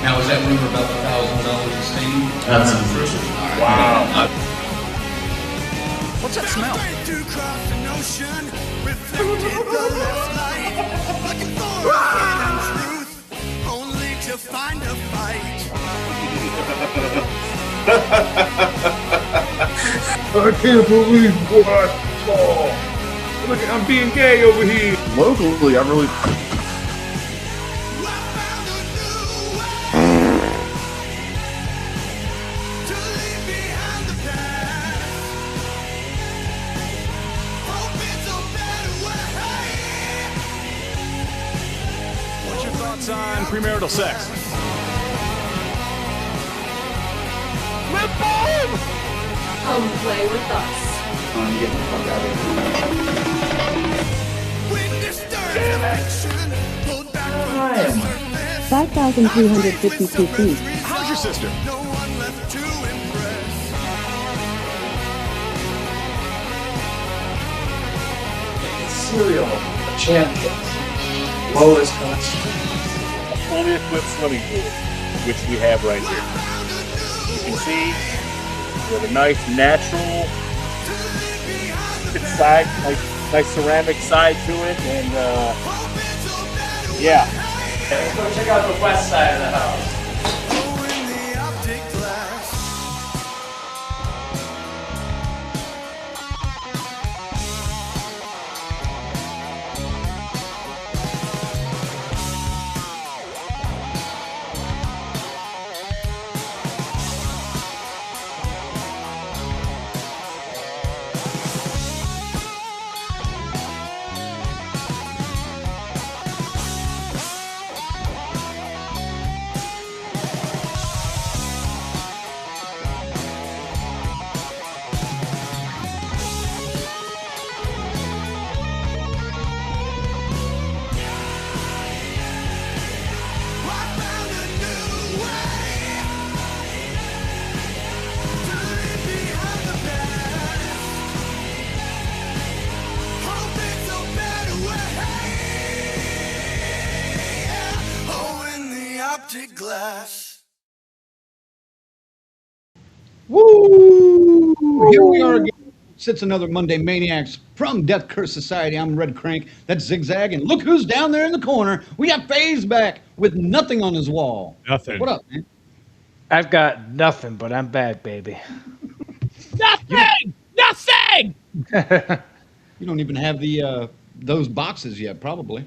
Now, is that rumor about the $1,000 a stain? That's untrue. Wow. What's that smell? I can't believe what I saw. Look, I'm being gay over here. Locally, I really... What's your thoughts on premarital sex? Come play with us. I'm getting the fuck out of here. 5,352 feet. How's your sister? Cereal champions. Lowest cost. Only equipped swimming pool, which we have right here. You can see with a nice natural side, nice ceramic side to it, and yeah. Let's go check out the west side of the house. Glass. Woo! Here we are again. Sits another Monday Maniacs from Death Curse Society. I'm Red Crank. That's Zigzag. And look who's down there in the corner. We got FaZe back with nothing on his wall. Nothing. What up, man? I've got nothing, but I'm back, baby. Nothing! Nothing! You don't even have the those boxes yet, probably.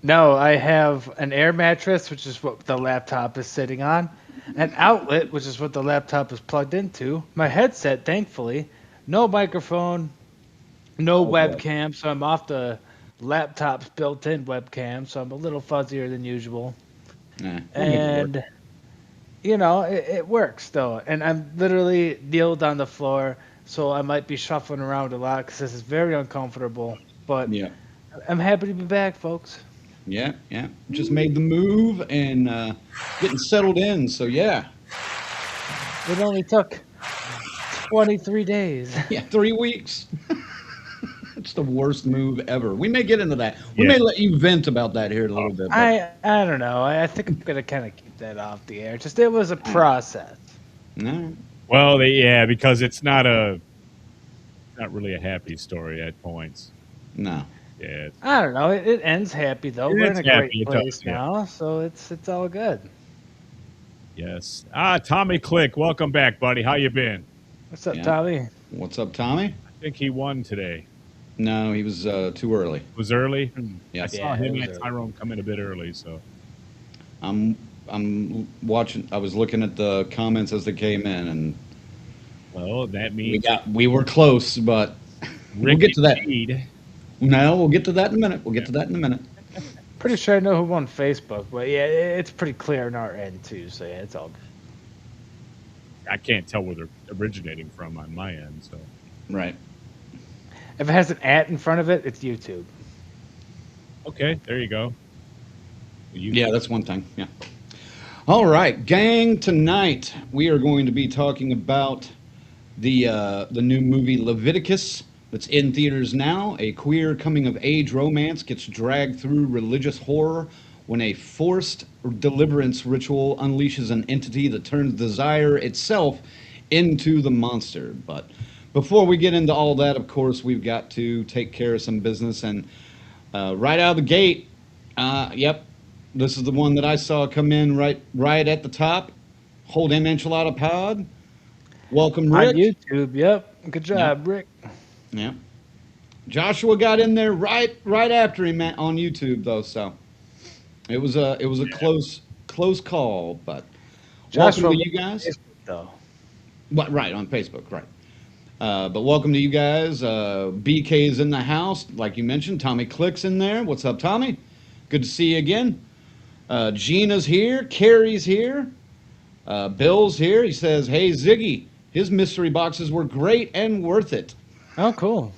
No, I have an air mattress, which is what the laptop is sitting on, an outlet, which is what the laptop is plugged into, my headset, thankfully, no microphone, no webcam, so I'm off the laptop's built-in webcam, so I'm a little fuzzier than usual. And, you know, it works, though. And I'm literally kneeled on the floor, so I might be shuffling around a lot because this is very uncomfortable. But yeah. I'm happy to be back, folks. Yeah, yeah. Just made the move and getting settled in, so yeah. It only took 23 days. Yeah, 3 weeks. It's the worst move ever. We may get into that. We may let you vent about that here in a little bit. I don't know. I think I'm going to kind of keep that off the air. Just it was a process. No. Well, because it's not really a happy story at points. No. Yeah. I don't know. It ends happy though. We're in a great place now, so it's all good. Yes. Tommy Click, welcome back, buddy. How you been? What's up, Tommy? What's up, Tommy? I think he won today. No, he was too early. Was early? Yeah. I saw him and Tyrone come in a bit early, so. I'm watching. I was looking at the comments as they came in, and well, that means we were close, but we'll get to that. No, we'll get to that in a minute. We'll get to that in a minute. Pretty sure I know who won Facebook, but yeah, it's pretty clear on our end too. So yeah, it's all good. I can't tell where they're originating from on my end, so. Right. If it has an @ in front of it, it's YouTube. Okay, there you go. Yeah, that's one thing. Yeah. All right, gang. Tonight we are going to be talking about the new movie Leviticus that's in theaters now. A queer coming-of-age romance gets dragged through religious horror when a forced deliverance ritual unleashes an entity that turns desire itself into the monster. But before we get into all that, of course, we've got to take care of some business. And right out of the gate, yep, this is the one that I saw come in right at the top. Whole damn enchilada pod. Welcome, Rick. On YouTube, yep. Good job, Rick. Yeah. Joshua got in there right after him on YouTube though, so it was a close call, but Joshua, welcome to you guys. Though. What, right, on Facebook, right. But welcome to you guys. BK's in the house, like you mentioned. Tommy Click's in there. What's up, Tommy? Good to see you again. Gina's here. Carrie's here. Bill's here. He says, hey, Ziggy, his mystery boxes were great and worth it. Oh, cool.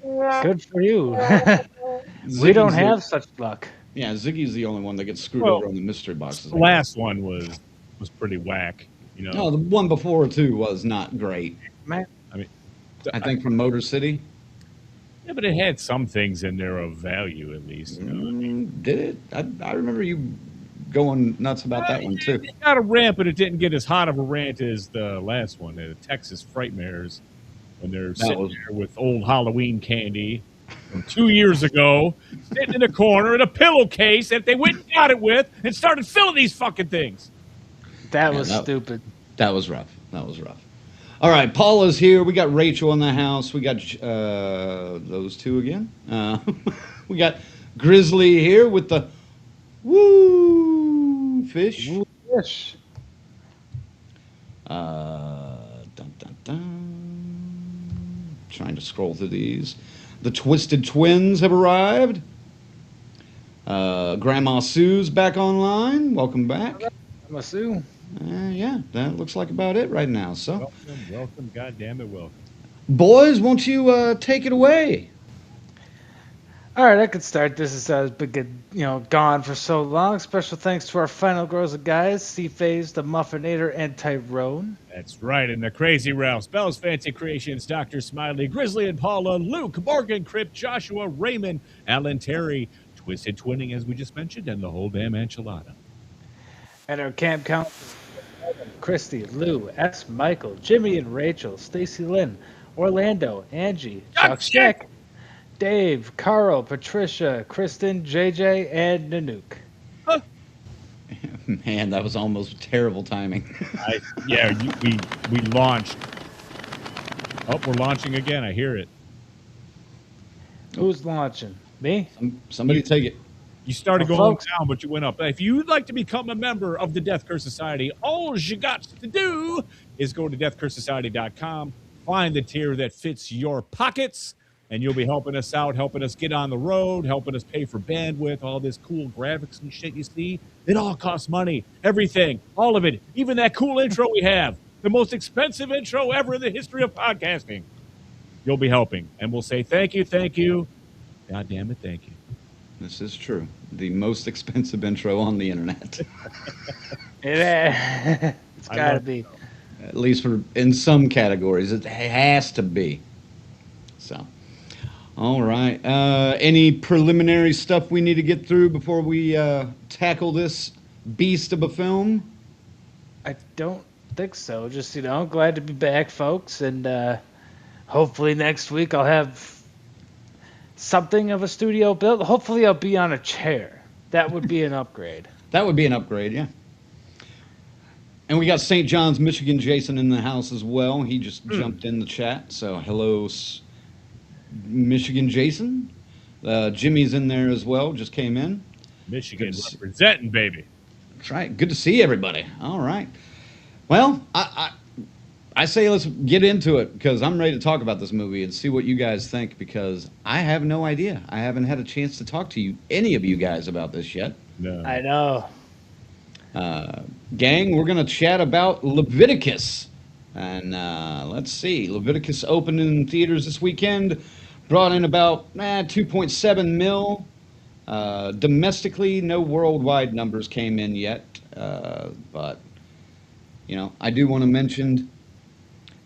Good for you. We don't have such luck. Yeah, Ziggy's the only one that gets screwed over on the mystery boxes. The last one was pretty whack. You know. No, the one before too was not great. Man. I mean, I think from Motor City. Yeah, but it had some things in there of value at least. You know? Did it? I remember you going nuts about that one too. It got a rant, but it didn't get as hot of a rant as the last one, the Texas Frightmares, when they're sitting there with old Halloween candy from 2 years ago, sitting in a corner in a pillowcase that they went and got it with and started filling these fucking things. That was stupid. That was rough. That was rough. All right, Paula's here. We got Rachel in the house. We got those two again. We got Grizzly here with the woo fish. Woo fish. Dun, dun, dun. Trying to scroll through these. The Twisted Twins have arrived. Grandma Sue's back online. Welcome back. Grandma Sue. Yeah, that looks like about it right now. So, welcome, goddamn it, welcome. Boys, won't you take it away? All right, I could start. This has been gone for so long. Special thanks to our final girls and guys, C-Phase, the Muffinator, and Tyrone. That's right, and the Crazy Ralphs, Bell's Fancy Creations, Dr. Smiley, Grizzly and Paula, Luke, Morgan, Crip, Joshua, Raymond, Alan, Terry, Twisted Twinning, as we just mentioned, and the whole damn enchilada. And our camp count: Christy, Lou, S. Michael, Jimmy and Rachel, Stacy Lynn, Orlando, Angie, Chuck Jack, Dave, Carl, Patricia, Kristen, JJ, and Nanook. Huh. Man, that was almost terrible timing. We launched. Oh, we're launching again. I hear it. Who's launching? Me? Somebody take it. You started going down, but you went up. If you'd like to become a member of the Death Curse Society, all you got to do is go to deathcursesociety.com, find the tier that fits your pockets, and you'll be helping us out, helping us get on the road, helping us pay for bandwidth, all this cool graphics and shit you see. It all costs money. Everything. All of it. Even that cool intro we have. The most expensive intro ever in the history of podcasting. You'll be helping. And we'll say thank you, thank you. God damn it, thank you. This is true. The most expensive intro on the internet. It's got to be. At least in some categories. It has to be. So, all right. Any preliminary stuff we need to get through before we tackle this beast of a film? I don't think so. Just, glad to be back, folks. And hopefully next week I'll have something of a studio built. Hopefully I'll be on a chair. That would be an upgrade. That would be an upgrade, yeah. And we got St. John's, Michigan Jason in the house as well. He just jumped in the chat. So hello, Michigan Jason. Jimmy's in there as well. Just came in. Michigan representing, baby. That's right. Good to see everybody. All right. Well, I say let's get into it because I'm ready to talk about this movie and see what you guys think because I have no idea. I haven't had a chance to talk to any of you guys about this yet. No. I know. Gang, we're going to chat about Leviticus. And let's see. Leviticus opened in theaters this weekend, brought in about 2.7 mil. Domestically, no worldwide numbers came in yet. But, I do want to mention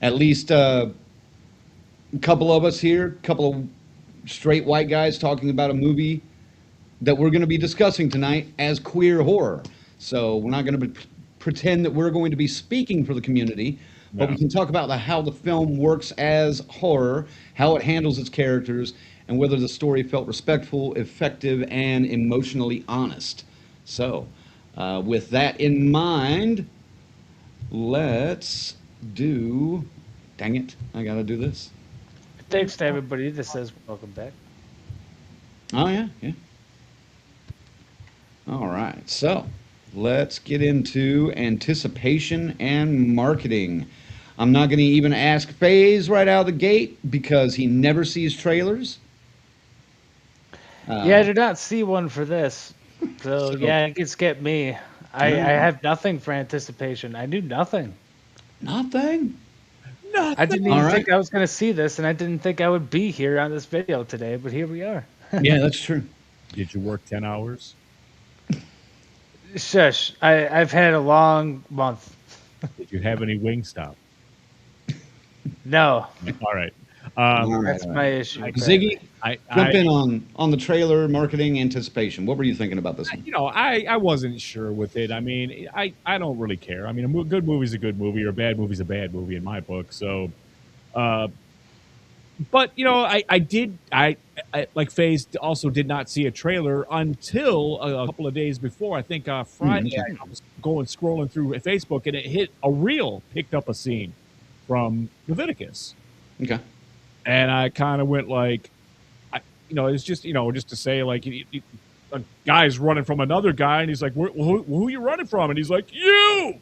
at least a couple of us here, a couple of straight white guys talking about a movie that we're going to be discussing tonight as queer horror. So we're not going to pretend that we're going to be speaking for the community, but we can talk about how the film works as horror, how it handles its characters, and whether the story felt respectful, effective, and emotionally honest. So, with that in mind, let's do... Dang it, I gotta do this. Thanks to everybody that says welcome back. Oh, yeah. All right, so let's get into anticipation and marketing. I'm not going to even ask FaZe right out of the gate because he never sees trailers. Yeah, I did not see one for this. So yeah, it can skip me. I have nothing for anticipation. I knew nothing. Nothing? I didn't even think I was going to see this, and I didn't think I would be here on this video today, but here we are. Yeah, that's true. Did you work 10 hours? Shush. I've had a long month. Did you have any Wingstop? No. All right. That's my issue. Ziggy, jump in on the trailer, marketing, anticipation. What were you thinking about this one? I wasn't sure with it. I mean, I don't really care. I mean, a good movie's a good movie, or a bad movie's a bad movie in my book. So, but I like FaZe also did not see a trailer until a couple of days before. I think Friday I was scrolling through Facebook, and it hit a reel, picked up a scene from Leviticus. Okay. And I kind of went like, it's just to say like, a guy's running from another guy, and he's like, who are you running from? And he's like, you,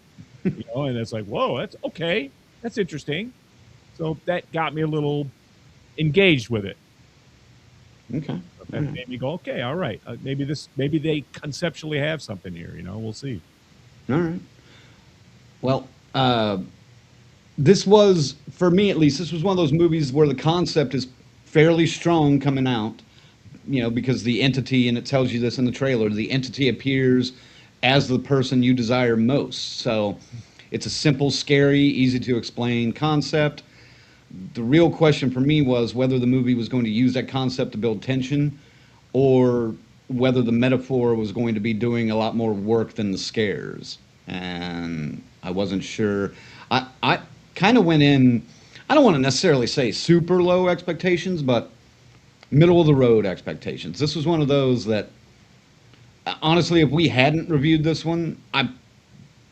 and it's like, whoa, that's okay. That's interesting. So that got me a little engaged with it. Okay. That made me go, okay, all right. Maybe they conceptually have something here, we'll see. All right. Well, this was, for me at least, this was one of those movies where the concept is fairly strong coming out, because the entity, and it tells you this in the trailer, the entity appears as the person you desire most. So it's a simple, scary, easy to explain concept. The real question for me was whether the movie was going to use that concept to build tension, or whether the metaphor was going to be doing a lot more work than the scares. And I wasn't sure. I kind of went in, I don't want to necessarily say super low expectations, but middle of the road expectations. This was one of those that, honestly, if we hadn't reviewed this one, I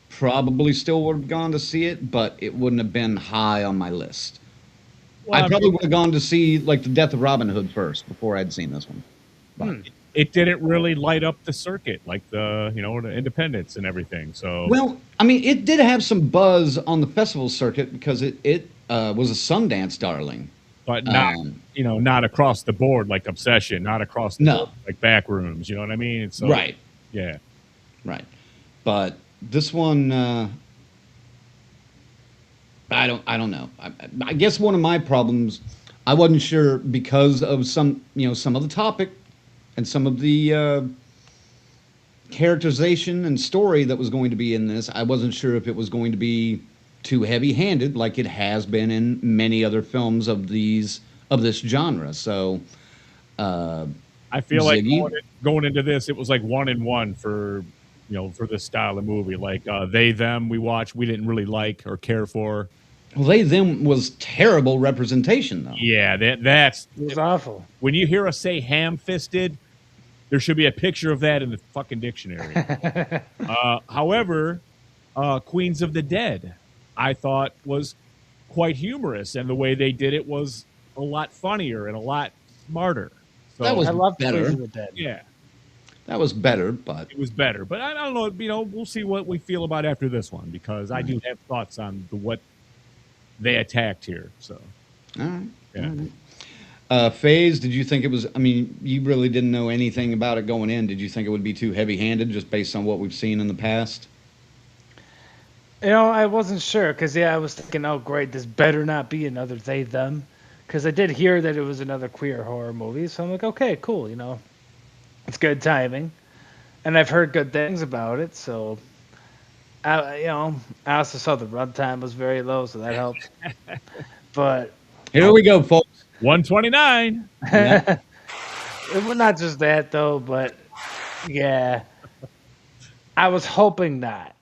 probably still would have gone to see it, but it wouldn't have been high on my list. Well, I probably would have gone to see like The Death of Robin Hood first before I'd seen this one. But it didn't really light up the circuit like the Independence and everything. So well, I mean, it did have some buzz on the festival circuit because it was a Sundance darling, but not not across the board like Obsession, not across the board like Backrooms. You know what I mean? So, right. Yeah. Right. But this one. I don't know. I guess one of my problems, I wasn't sure because of some of the topic and some of the characterization and story that was going to be in this. I wasn't sure if it was going to be too heavy-handed like it has been in many other films of this genre. So I feel Ziggy, like going into this, it was like 1 and 1 for for this style of movie. Like They Them we watched, we didn't really like or care for. Well, They Them was terrible representation, though. Yeah, it was awful. When you hear us say ham-fisted, there should be a picture of that in the fucking dictionary. However, Queens of the Dead, I thought was quite humorous, and the way they did it was a lot funnier and a lot smarter. So that was I love better. Queens of the Dead. Yeah. That was better, but... It was better. But I don't know, we'll see what we feel about after this one, because I do have thoughts on what they attacked here. So, all right. Yeah. All right. FaZe, did you think it was... I mean, you really didn't know anything about it going in. Did you think it would be too heavy-handed just based on what we've seen in the past? I wasn't sure, because, I was thinking, oh, great, this better not be another They Them, because I did hear that it was another queer horror movie, so I'm like, okay, cool, it's good timing, and I've heard good things about it. So, I also saw the runtime was very low, so that helped. But here we go, folks. 129. Yeah, Well, not just that though, but yeah, I was hoping not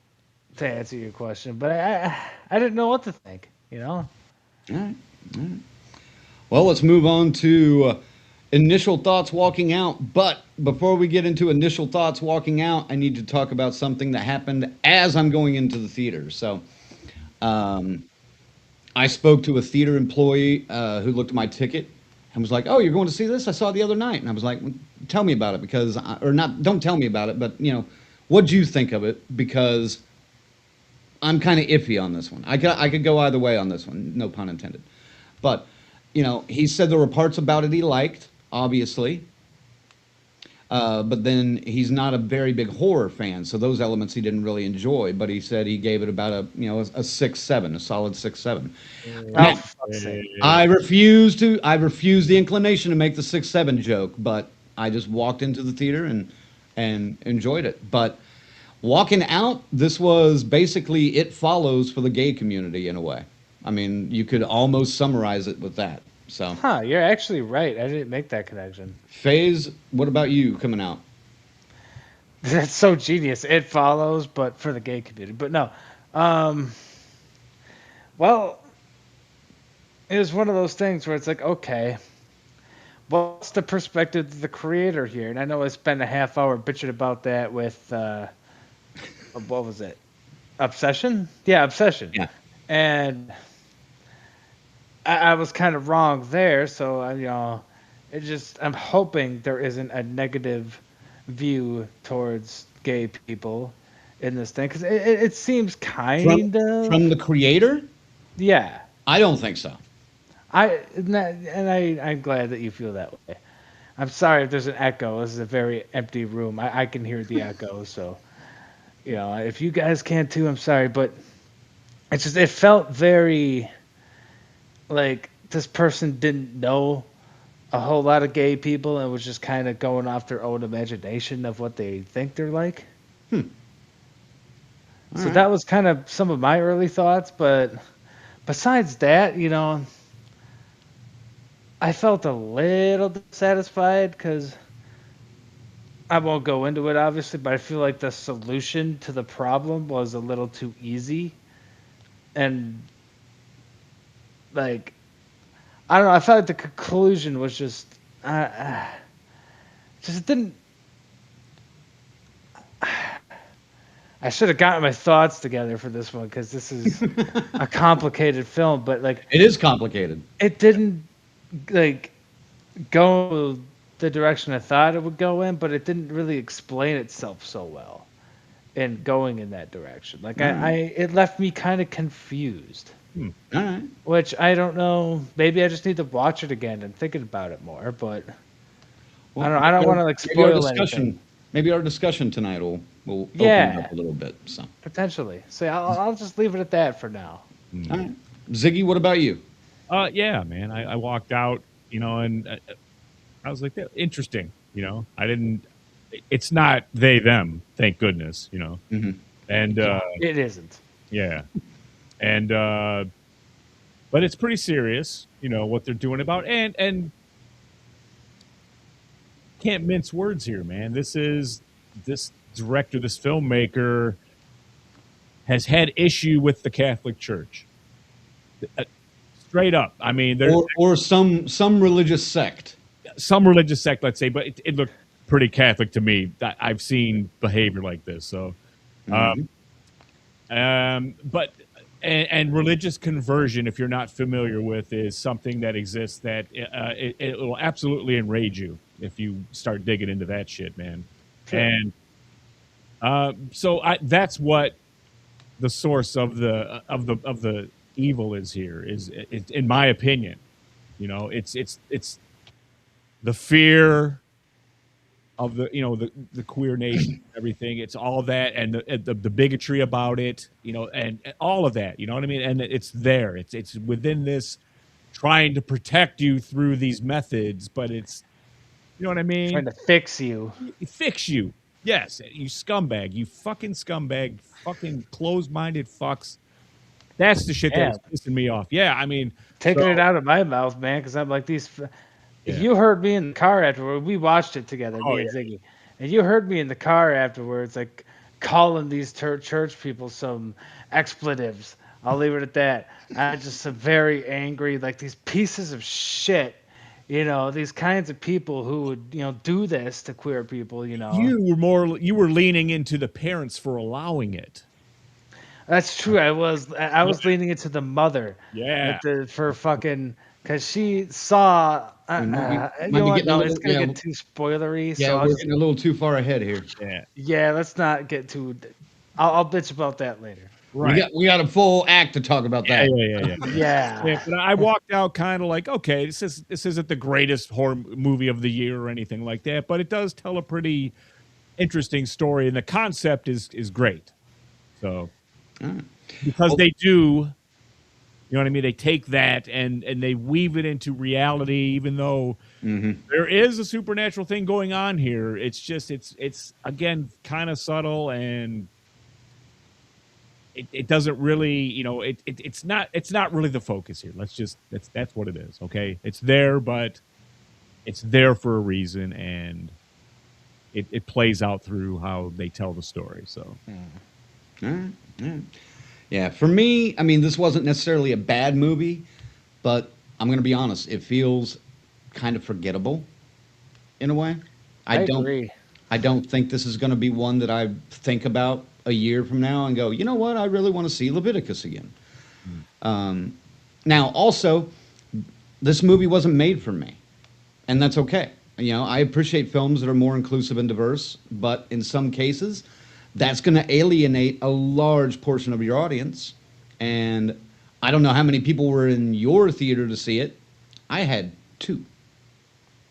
to answer your question, but I didn't know what to think. All right. Well, let's move on to initial thoughts walking out. But before we get into initial thoughts walking out, I need to talk about something that happened as I'm going into the theater. So, I spoke to a theater employee who looked at my ticket and was like, "Oh, you're going to see this? I saw it the other night." And I was like, "Tell me about it, because or not. Don't tell me about it, but what'd you think of it? Because I'm kind of iffy on this one. I could go either way on this one, no pun intended. But he said there were parts about it he liked, obviously. But then he's not a very big horror fan, so those elements he didn't really enjoy. But he said he gave it about a 6-7, a solid 6-7. Now, fuck's sake. I refuse the inclination to make the 6-7 joke, but I just walked into the theater and enjoyed it. But walking out, this was basically It Follows for the gay community in a way. I mean, you could almost summarize it with that. So, You're actually right. I didn't make that connection. FaZe, what about you coming out? That's so genius. It Follows, but for the gay community. But no. Well, it was one of those things where it's like, okay, what's the perspective of the creator here? And I know I spent a half hour bitching about that with, what was it? Obsession? Yeah, Obsession. Yeah. And I was kind of wrong there, so I'm hoping there isn't a negative view towards gay people in this thing, because it seems kind of from the creator. Yeah, I don't think so. I'm glad that you feel that way. I'm sorry if there's an echo. This is a very empty room. I can hear the echo, so if you guys can too, I'm sorry, but it felt very like this person didn't know a whole lot of gay people and was just kind of going off their own imagination of what they think they're like. So right. That was kind of some of my early thoughts, but besides that, I felt a little dissatisfied because I won't go into it obviously, but I feel like the solution to the problem was a little too easy. And like, I don't know, I felt like the conclusion was just didn't. I should have gotten my thoughts together for this one, because this is a complicated film, but like, It is complicated. it didn't like go the direction I thought it would go in, but it didn't really explain itself so well in going in that direction. Like it left me kind of confused. All right. Which I don't know. Maybe I just need to watch it again and thinking about it more. But Well, I don't know. I don't want to like maybe our spoil discussion. anything. Maybe our discussion tonight will open Yeah. it up a little bit. So, Potentially. So I'll just leave it at that for now. all right. Ziggy, what about you? Yeah, man. I walked out, and I was like, interesting. I didn't. It's not they them. Thank goodness. Mm-hmm. And It isn't. yeah, and but it's pretty serious. What they're doing about and can't mince words here, man. This director, this filmmaker, has had issue with the Catholic Church. Straight up. I mean, there's Or some religious sect. some religious sect, let's say, but it looked pretty Catholic to me. I've seen behavior like this. So, but religious conversion, if you're not familiar with, is something that exists that it will absolutely enrage you if you start digging into that shit, man. Sure. And so that's what the source of the evil is here. Is in my opinion, it's the fear of the queer nation, and everything. It's all that, and the bigotry about it, and all of that. You know what I mean? And it's there. It's within this, trying to protect you through these methods, but it's, you know what I mean? Trying to fix you. Fix you. Yes, you scumbag. You fucking scumbag. Fucking closed-minded fucks. That's the shit Yeah. that's pissing me off. Yeah, I mean, Taking so- it out of my mouth, man, because I'm like, these You heard me in the car afterward. We watched it together, Oh, me and Ziggy. And you heard me in the car afterwards, like calling these church people some expletives. I'll leave it at that. I just very angry, like these pieces of shit. These kinds of people who would, do this to queer people. You were leaning into the parents for allowing it. That's true. I was leaning into the mother. Yeah. For fucking, because she saw. We might be You know what? getting a No, little- it's gonna yeah, get too spoilery. Yeah, so I'll we're just, getting a little too far ahead here. yeah, let's not get too. I'll bitch about that later. Right. We got a full act to talk about that. Yeah. Yeah, but I walked out kind of like, okay, this isn't the greatest horror movie of the year or anything like that, but it does tell a pretty interesting story, and the concept is great. So, because they do, you know what I mean? They take that and they weave it into reality, even though there is a supernatural thing going on here. It's just it's again kind of subtle, and it doesn't really, it's not really the focus here. That's what it is. Okay, it's there, but it's there for a reason, and it plays out through how they tell the story. So, Yeah, for me, I mean, this wasn't necessarily a bad movie, but I'm going to be honest, it feels kind of forgettable in a way. I agree. I don't think this is going to be one that I think about a year from now and go, you know what, I really want to see Leviticus again. Now, also, this movie wasn't made for me, and that's okay. I appreciate films that are more inclusive and diverse, but in some cases, that's going to alienate a large portion of your audience. And I don't know how many people were in your theater to see it. I had 2,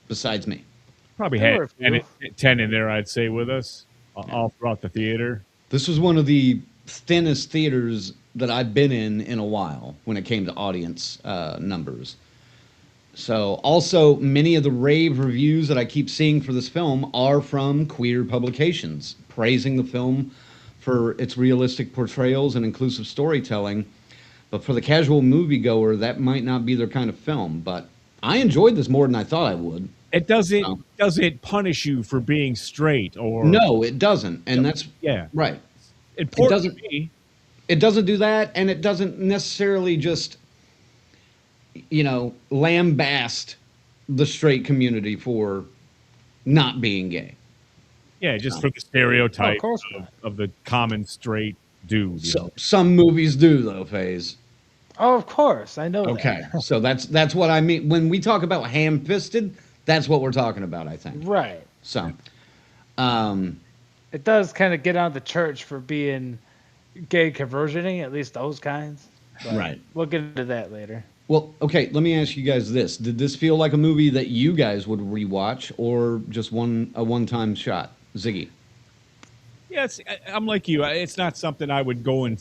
besides me. probably There had were a few. 10 in there, I'd say, with us all throughout the theater. This was one of the thinnest theaters that I've been in a while when it came to audience numbers. So also, many of the rave reviews that I keep seeing for this film are from queer publications, praising the film for its realistic portrayals and inclusive storytelling. But for the casual moviegoer, that might not be their kind of film. But I enjoyed this more than I thought I would. It doesn't punish you for being straight or No, it doesn't. And that's right. important doesn't- to me. It doesn't do that, and it doesn't necessarily just, lambast the straight community for not being gay. Yeah, just for the stereotype of course. of the common straight dude. So some movies do, though, FaZe. Oh, of course, I know. Okay, so that's what I mean when we talk about ham-fisted. That's what we're talking about, I think. That. Right. So, It does kind of get on the church for being gay conversioning, at least those kinds. But Right. We'll get into that later. well, okay. Let me ask you guys this: did this feel like a movie that you guys would rewatch, or just a one-time shot? Ziggy. Yeah, I'm like you. It's not something I would go and.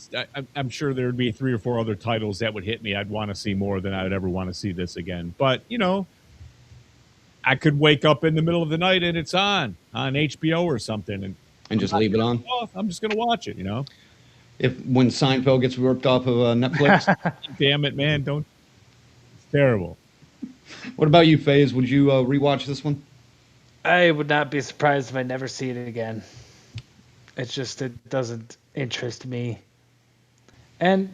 I'm sure there would be 3 or 4 other titles that would hit me. I'd want to see more than I'd ever want to see this again. But I could wake up in the middle of the night and it's on HBO or something, And just leave it on. I'm just gonna watch it. If when Seinfeld gets ripped off of Netflix. Damn it, man! Don't. It's terrible. What about you, FaZe? Would you rewatch this one? I would not be surprised if I never see it again. It's just, it doesn't interest me. And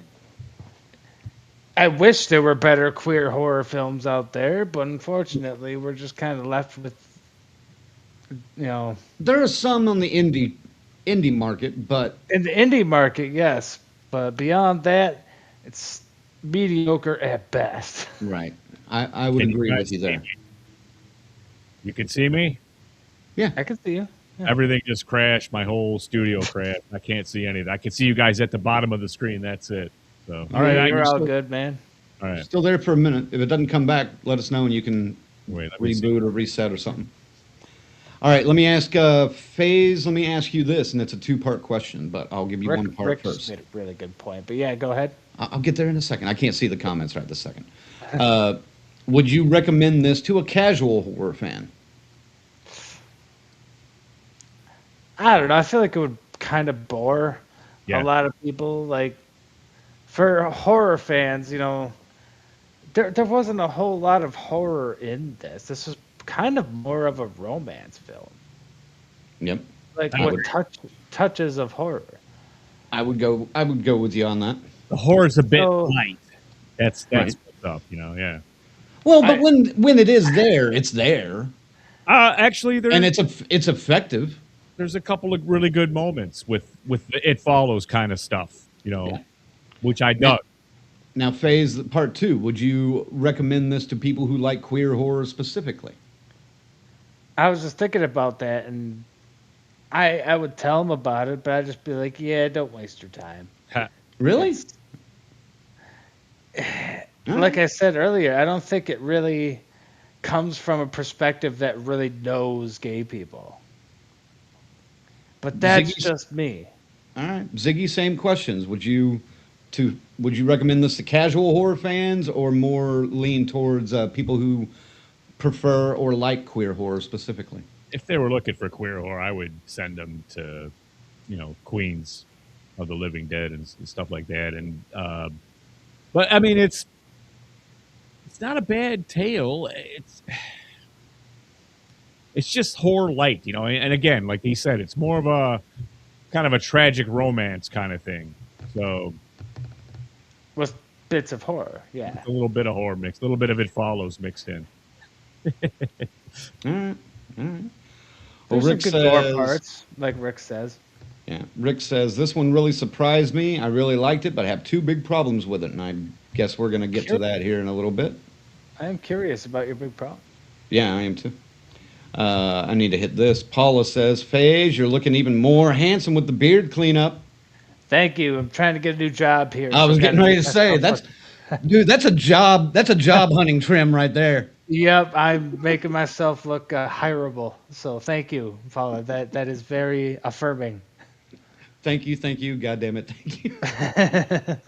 I wish there were better queer horror films out there, but unfortunately, we're just kind of left with, There are some on the indie market, but in the indie market, yes, but beyond that, it's mediocre at best. right. I would Can you agree guys with you there. see me? You can see me. I can see you. Yeah. Everything just crashed. My whole studio crashed. I can't see anything. I can see you guys at the bottom of the screen. That's it. So, all right, You're I all can good, man. all right. Still there for a minute. If it doesn't come back, let us know and you can Wait, let me see. reboot or reset or something. All right, let me ask FaZe. Let me ask you this, and it's a 2-part question, but I'll give you one part Rick first. made a really good point, but yeah, go ahead. I'll get there in a second. I can't see the comments right this second. Would you recommend this to a casual horror fan? I don't know. I feel like it would kind of bore Yeah. a lot of people. Like, for horror fans, there wasn't a whole lot of horror in this. This was kind of more of a romance film, Yep. like I with would- touches of horror. I would go with you on that. The horror's a bit So- light. That's Right. what's up, yeah. Well, but when it is there, it's there, Actually, and it's effective. there's a couple of really good moments with the It Follows kind of stuff, Yeah. which I dug. Now, Phase Part 2, would you recommend this to people who like queer horror specifically? I was just thinking about that, and I would tell them about it, but I'd just be like, yeah, don't waste your time. Really? Like I said earlier, I don't think it really comes from a perspective that really knows gay people. But that's Ziggy's- just me. All right, Ziggy, same questions. Would you recommend this to casual horror fans, or more lean towards people who prefer or like queer horror specifically? If they were looking for queer horror, I would send them to, Queens of the Living Dead and stuff like that. And but I mean, it's not a bad tale. It's just horror light, And again, like he said, it's more of a kind of a tragic romance kind of thing. So With bits of horror, yeah. a little bit of horror mixed, a little bit of It Follows mixed in. All right. Well, There's some Rick good gore says, parts, like Rick says. yeah, Rick says, this one really surprised me. I really liked it, but I have two big problems with it, and I guess we're going to get to that here in a little bit. I am curious about your big problem. Yeah, I am too. I need to hit this. Paula says, Phage, you're looking even more handsome with the beard cleanup. Thank you. I'm trying to get a new job here. I was getting ready to say, that's a job hunting trim right there. Yep, I'm making myself look hireable. So thank you, Paula. That is very affirming. Thank you. God damn it, thank you.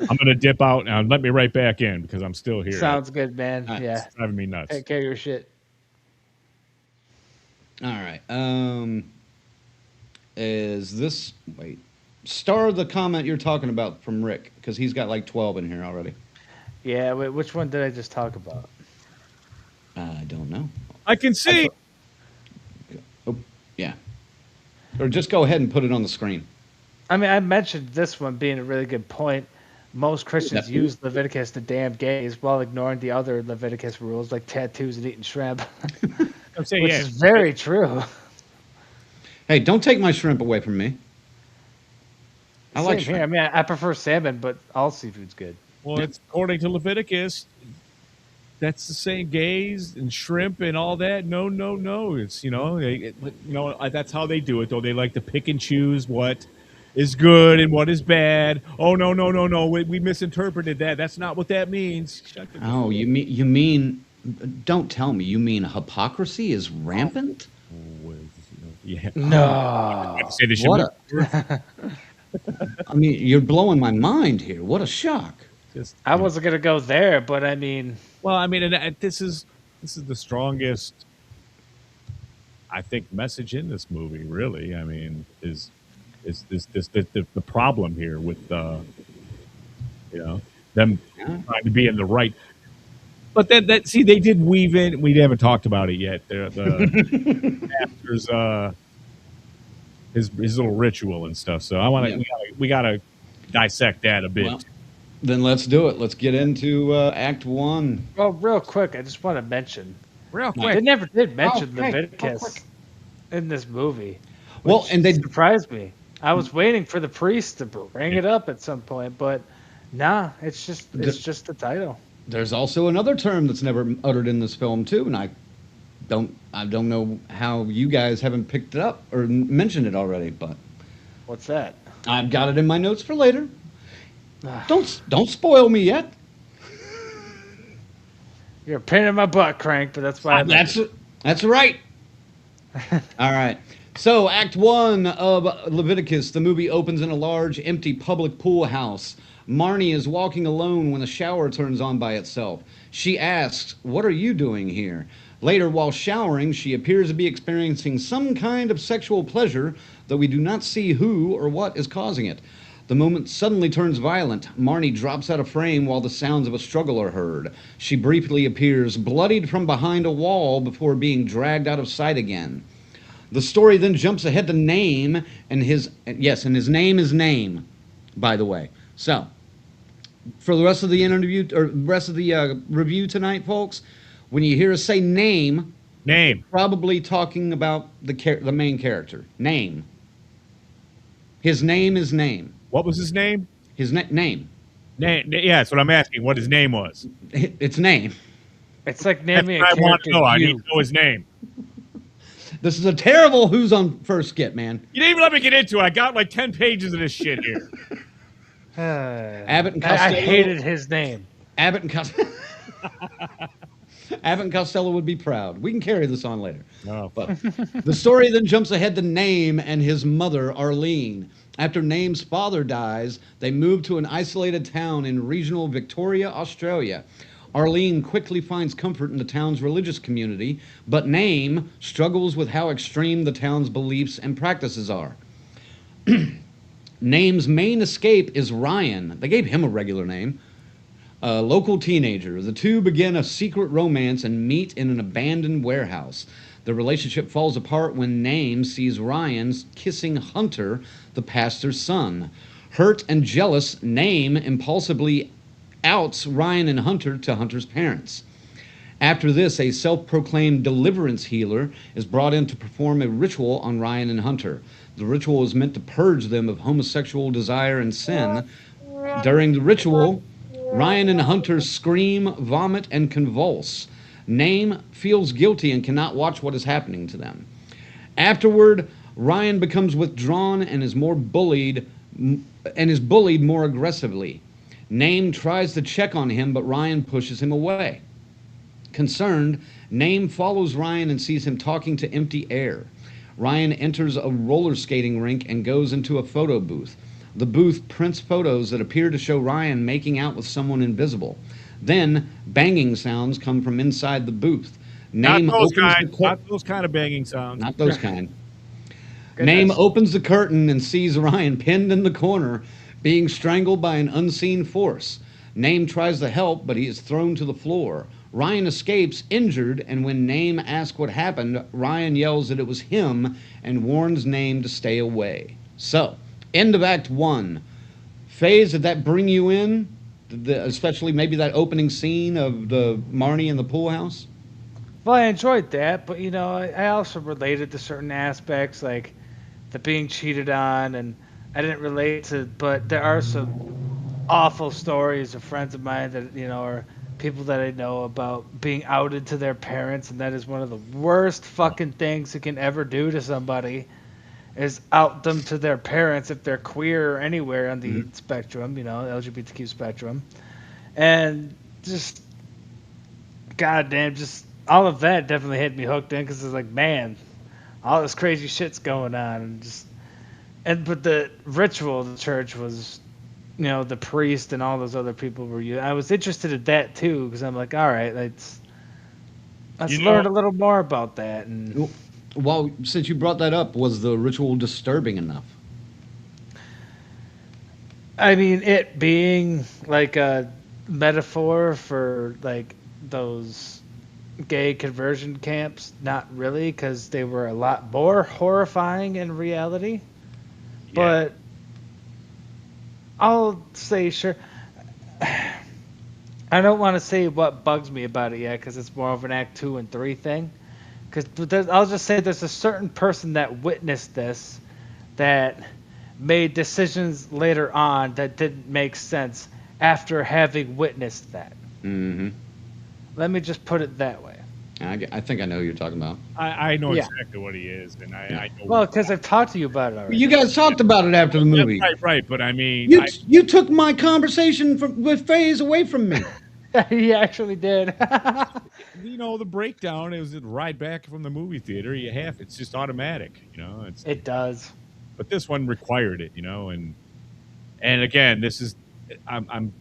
I'm gonna dip out now and let me right back in because I'm still here. Sounds good, man. All right. Yeah. It's driving me nuts. Take care of your shit. All right. Is this star the comment you're talking about from Rick? Because he's got like 12 in here already. Yeah, wait, which one did I just talk about? I don't know. I can see. Oh, yeah. Or just go ahead and put it on the screen. I mean, I mentioned this one being a really good point. Most Christians Yep. use Leviticus to damn gays while ignoring the other Leviticus rules like tattoos and eating shrimp, I'm saying, which yeah, is very true. Hey, don't take my shrimp away from me. I like Same here. shrimp. I mean, I prefer salmon, but all seafood's good. well, it's according to Leviticus. That's the same gays and shrimp and all that. No. It's that's how they do it. Though they like to pick and choose what is good and what is bad. Oh no. We misinterpreted that. That's not what that means. Shut the Oh, you mean? Don't tell me. You mean hypocrisy is rampant? Yeah. No. Say they should What I mean, you're blowing my mind here. What a shock. just, I wasn't gonna go there, but I mean, well, I mean, and this is the strongest, I think, message in this movie. Really, I mean, is the problem here with them trying to be in the right. But then they did weave in. We haven't talked about it yet. The pastor's his little ritual and stuff. So I want to we gotta dissect that a bit. Well, then let's do it. Let's get into Act 1. well, real quick, I just want to mention Real they quick, never did mention quick, Leviticus in this movie. Well, which and they surprised me. I was waiting for the priest to bring it up at some point, but nah, it's just the title. there's also another term that's never uttered in this film too, and I don't know how you guys haven't picked it up or mentioned it already, but What's that? I've got it in my notes for later. Don't spoil me yet. You're a pain in my butt, Crank, but that's why. That's right. All right. So, Act 1 of Leviticus, the movie opens in a large, empty public pool house. Marnie is walking alone when the shower turns on by itself. She asks, "What are you doing here?" Later, while showering, she appears to be experiencing some kind of sexual pleasure, though we do not see who or what is causing it. The moment suddenly turns violent. Marnie drops out of frame while the sounds of a struggle are heard. She briefly appears, bloodied from behind a wall before being dragged out of sight again. The story then jumps ahead to Name, and his name is Name, by the way. So, for the rest of the interview or rest of the review tonight, folks, when you hear us say Name, probably talking about the main character. Name. His name is Name. What was his name? His name. Yeah, that's what I'm asking. What his name was. It's Name. It's like naming That's a what I want character. to know. I need to know his name. This is a terrible Who's on First skit, man. You didn't even let me get into it. I got like 10 pages of this shit here. Abbott and I Costello. hated his name. Abbott and Costello. Abbott and Costello would be proud. We can carry this on later. Oh. But the story then jumps ahead to Name and his mother, Arlene. After Name's father dies, they move to an isolated town in regional Victoria, Australia. Arlene quickly finds comfort in the town's religious community, but Name struggles with how extreme the town's beliefs and practices are. Name's main escape is Ryan. They gave him a regular name. A local teenager. The two begin a secret romance and meet in an abandoned warehouse. The relationship falls apart when Name sees Ryan kissing Hunter, the pastor's son. Hurt and jealous, Name impulsively outs Ryan and Hunter to Hunter's parents. After this, a self-proclaimed deliverance healer is brought in to perform a ritual on Ryan and Hunter. The ritual is meant to purge them of homosexual desire and sin. During the ritual, Ryan and Hunter scream, vomit, and convulse. Name feels guilty and cannot watch what is happening to them. Afterward, Ryan becomes withdrawn and is bullied more aggressively. Name tries to check on him, but Ryan pushes him away. Concerned, Name follows Ryan and sees him talking to empty air. Ryan enters a roller skating rink and goes into a photo booth. The booth prints photos that appear to show Ryan making out with someone invisible. Then, banging sounds come from inside the booth. Not those kind of banging sounds. Not those kind. Name opens the curtain and sees Ryan pinned in the corner, being strangled by an unseen force. Name tries to help, but he is thrown to the floor. Ryan escapes injured, and when Name asks what happened, Ryan yells that it was him and warns Name to stay away. So, end of Act 1. Faze, did that bring you in? Especially maybe that opening scene of the Marnie in the pool house? Well, I enjoyed that, but you know, I also related to certain aspects, like the being cheated on, and I didn't relate to, but there are some awful stories of friends of mine that, you know, or people that I know about being outed to their parents, and that is one of the worst fucking things you can ever do to somebody, is out them to their parents if they're queer or anywhere on the spectrum, you know, LGBTQ spectrum. And just, goddamn, just all of that definitely hit me hooked in, because it's like, man, all this crazy shit's going on. But the ritual of the church was, you know, the priest and all those other people were you. I was interested in that too, because I'm like, all right, let's learn a little more about that. And well, since you brought that up, was the ritual disturbing enough? I mean, it being like a metaphor for like those gay conversion camps, not really, because they were a lot more horrifying in reality. Yeah. But I'll say sure. I don't want to say what bugs me about it yet, because it's more of an Act 2 and 3 thing. Because I'll just say there's a certain person that witnessed this that made decisions later on that didn't make sense after having witnessed that. Mm-hmm. Let me just put it that way. I think I know who you're talking about. I know exactly what he is, and I know. Well, because I've talked to you about it already. You guys talked about it after the movie. Right, but I mean... You took my conversation with Faze away from me. He actually did. You know, the breakdown is right back from the movie theater. It's just automatic, you know. It does. But this one required it, you know, and again, this is... I'm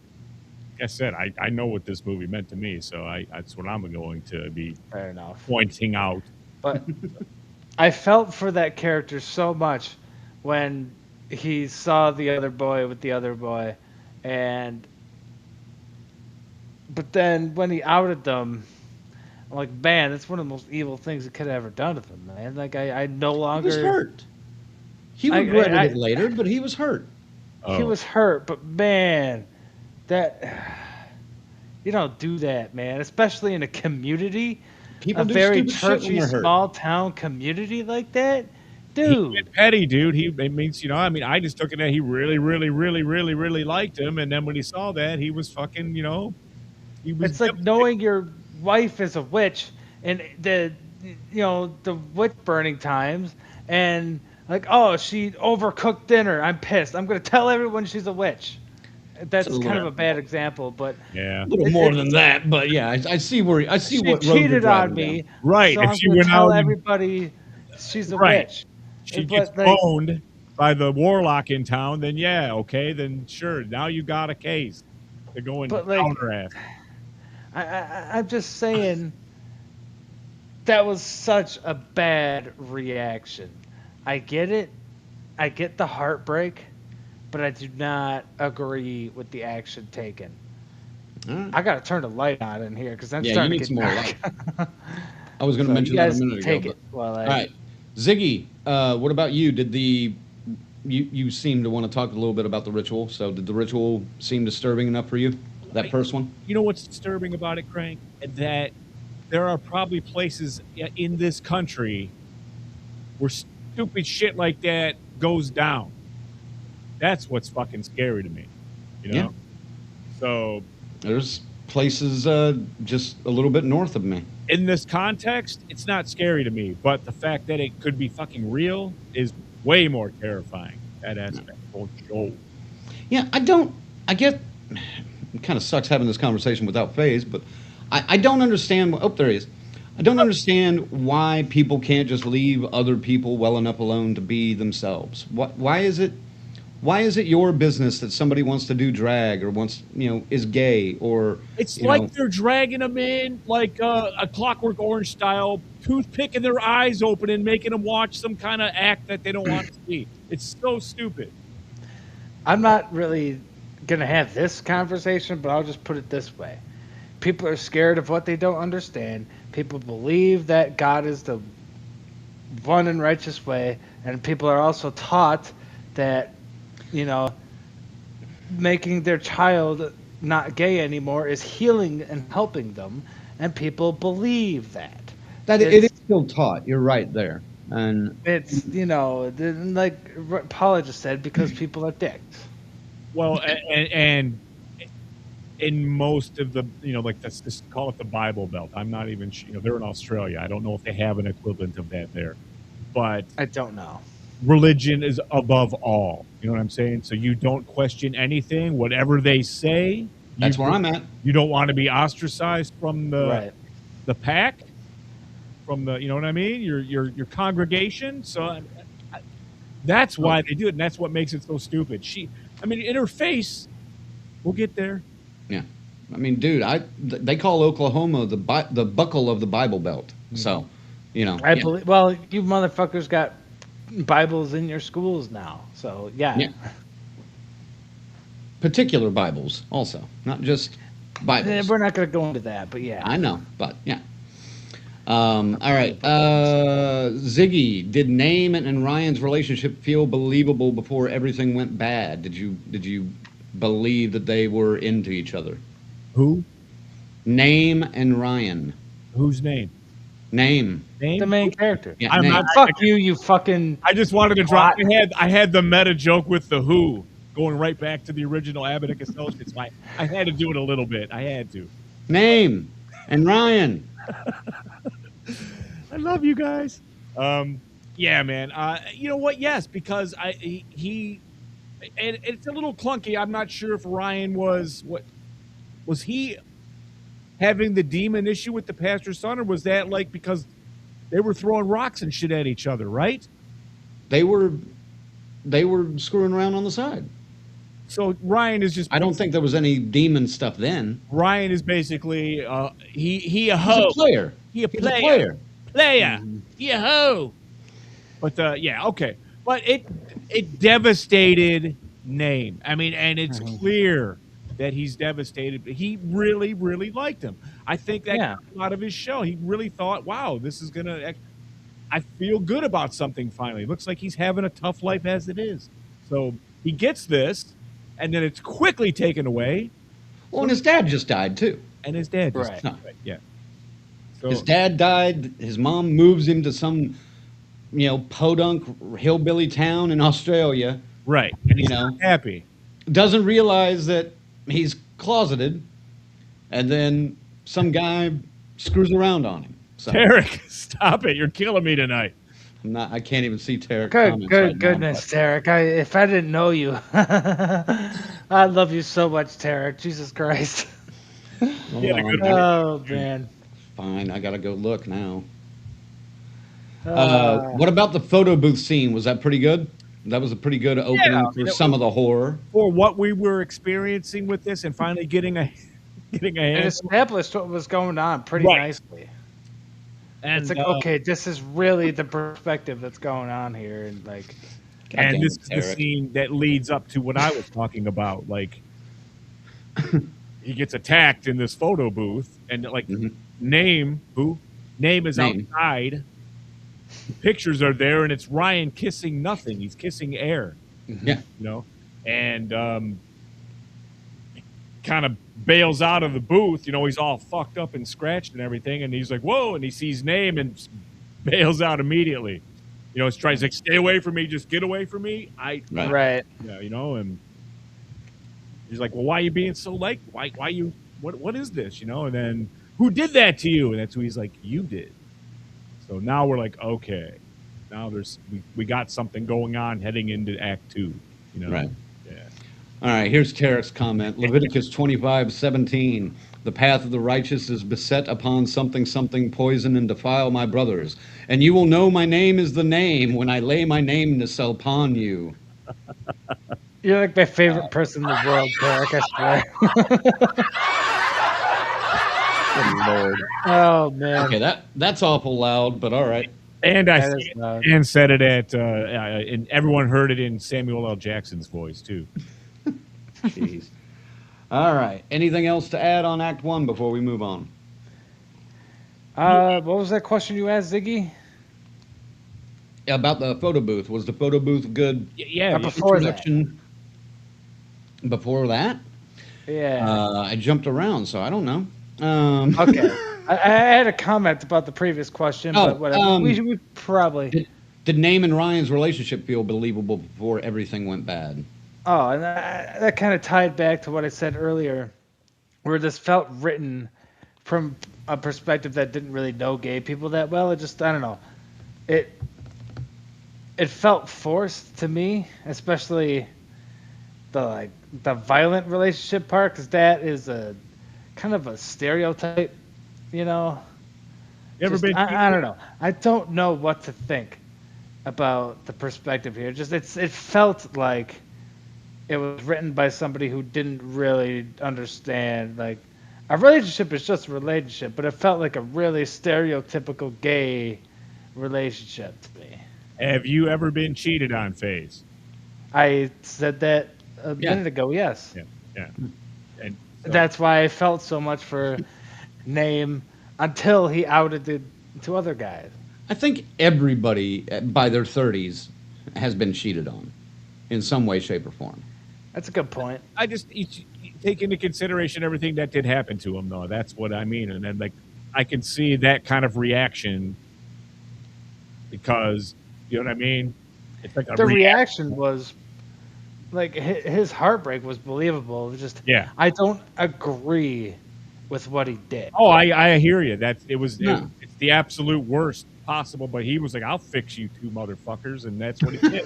like I said, I know what this movie meant to me, so that's what I'm going to be fair enough pointing out. But I felt for that character so much when he saw the other boy with the other boy, but then when he outed them, I'm like, man, that's one of the most evil things he could have ever done to them, man. Like, I no He longer. was hurt. He I- regretted I- it later, but he was hurt. He was hurt, but man, that you don't do that, man. Especially in a community, People a do very stupid shit when churchy, they're hurt. small town community like that, He dude. went petty, dude. It means, you know, I mean, I just took it that he really, really, really, really, really liked him, and then when he saw that, he was fucking, you know, he was. It's like knowing your wife is a witch, and the witch burning times, and like, oh, she overcooked dinner. I'm pissed. I'm gonna tell everyone she's a witch. That's So kind of a whatever. bad example, but Yeah. A little more than that, but yeah, I see where I see she what road you're cheated driving on me. down. Right. So If I'm she gonna went tell out and- everybody she's a Right. witch. She But, gets like, owned by the warlock in town, then yeah, okay, then sure. Now you got a case to go and But, like, counteract. I'm just saying that was such a bad reaction. I get it. I get the heartbreak, but I do not agree with the action taken. All right. I gotta turn the light on in here because I'm Yeah, you starting need to some get more dark. light. I was going to So mention you that a guys minute take ago. it while I. All right, Ziggy, what about you? You seem to want to talk a little bit about the ritual? So did the ritual seem disturbing enough for you? That first one? You know what's disturbing about it, Crank? That there are probably places in this country where stupid shit like that goes down. That's what's fucking scary to me. You know? Yeah. So There's places just a little bit north of me. in this context, it's not scary to me, but the fact that it could be fucking real is way more terrifying. That aspect. Oh, Joe. Yeah, I get, it kind of sucks having this conversation without Faze, but I don't understand. Oh, there he is. I don't understand why people can't just leave other people well enough alone to be themselves. Why is it your business that somebody wants to do drag or wants, is gay or It's you like know, they're dragging them in like a Clockwork Orange style, toothpicking their eyes open and making them watch some kind of act that they don't want to see. It's so stupid. I'm not really gonna have this conversation, but I'll just put it this way: people are scared of what they don't understand. People believe that God is the one and righteous way, and people are also taught that, making their child not gay anymore is healing and helping them, and people believe that. that it is still taught. You're right there. And It's, like Paula just said, because people are dicks. Well, and in most of the, like let's just call it the Bible Belt. I'm not even, they're in Australia. I don't know if they have an equivalent of that there, but I don't know. religion is above all. You know what I'm saying? So you don't question anything, whatever they say. that's where I'm at. You don't want to be ostracized from Right. the pack, from the, you know what I mean? Your congregation. So that's why they do it, and that's what makes it so stupid. In her face, we'll get there. Yeah. I mean, dude, they call Oklahoma the buckle of the Bible Belt. So, I believe. Well, you motherfuckers got Bibles in your schools now, so yeah. Yeah. Particular Bibles also, not just Bibles. We're not going to go into that, but yeah. I know, but yeah. All right. Ziggy, did Name and Ryan's relationship feel believable before everything went bad? Did you believe that they were into each other? Who? Name and Ryan. Whose name? Name. Name? The main character. Yeah, I'm Name. not. Fuck you, you fucking. I just wanted to drop. I had the meta joke with the Who, going right back to the original Abbott and Costello. It's I had to do it a little bit. I had to. Name and Ryan. I love you guys. Yeah, man. You know what? Yes, because he and it's a little clunky. I'm not sure if Ryan was he having the demon issue with the pastor's son, or was that like because they were throwing rocks and shit at each other, right? They were screwing around on the side. So Ryan is just. I don't think there was any demon stuff then. Ryan is basically he a He's hoe. a player. He a He's a player. player. Player. He a hoe. But yeah, okay. But it devastated Name. I mean, and it's clear that he's devastated. But he really, really liked him. I think that came out of his show. He really thought, wow, this is gonna. I feel good about something finally. Looks like he's having a tough life as it is. So he gets this, and then it's quickly taken away. Well, and his dad just died too. And his dad just died. Yeah. So his dad died. His mom moves him to some, podunk hillbilly town in Australia. Right. And he's not happy. Doesn't realize that he's closeted, and then some guy screws around on him. So. Tarek, stop it! You're killing me tonight. I can't even see Tarek. Good goodness, Tarek. If I didn't know you, I love you so much, Tarek. Jesus Christ. Oh man. Fine, I gotta go look now. What about the photo booth scene? Was that pretty good? That was a pretty good opening for some of the horror. For what we were experiencing with this, and finally getting a it established what was going on pretty nicely. And it's like, okay, this is really the perspective that's going on here, and like, and this is the scene that leads up to what I was talking about. Like, he gets attacked in this photo booth, and like, Name is outside. The pictures are there, and it's Ryan kissing nothing. He's kissing air. Yeah, and kind of bails out of the booth. He's all fucked up and scratched and everything, and he's like, "Whoa!" And he sees Name and bails out immediately. He tries to stay away from me, just get away from me. Right. Yeah, and he's like, "Well, why are you being so like? Why you? What is this? And then who did that to you?" And that's who he's like, "You did." So now we're like, okay, now we got something going on heading into Act 2. Right. Yeah. All right, here's Tarek's comment. Leviticus 25:17. The path of the righteous is beset upon something, poison and defile my brothers. And you will know my name is the name when I lay my nameness upon you. You're like my favorite person in the world, Tarek, I swear. Lord. Oh man. Okay, that's awful loud, but all right. And and said it at and everyone heard it in Samuel L. Jackson's voice too. Jeez. All right. Anything else to add on Act 1 before we move on? What was that question you asked, Ziggy? About the photo booth. Was the photo booth good? Yeah. Before that. Before that? Yeah. I jumped around, so I don't know. Okay. I had a comment about the previous question, but whatever. We probably... Did Name and Ryan's relationship feel believable before everything went bad? Oh, and that kind of tied back to what I said earlier, where this felt written from a perspective that didn't really know gay people that well. It just, I don't know. It felt forced to me, especially the violent relationship part, because that is a kind of a stereotype, You ever been? I don't know. I don't know what to think about the perspective here. Just it felt like it was written by somebody who didn't really understand. Like, a relationship is just a relationship, but it felt like a really stereotypical gay relationship to me. Have you ever been cheated on, FaZe? I said that a minute ago. Yes. Yeah. And so, that's why I felt so much for Name until he outed the two other guys. I think everybody by their 30s has been cheated on in some way, shape, or form. That's a good point. I just take into consideration everything that did happen to him, though. That's what I mean. And then, I can see that kind of reaction because, you know what I mean? It's like the reaction was like his heartbreak was believable. It was just, I don't agree with what he did. Oh, I hear you. It's the absolute worst possible, but he was like, I'll fix you two motherfuckers, and that's what he did.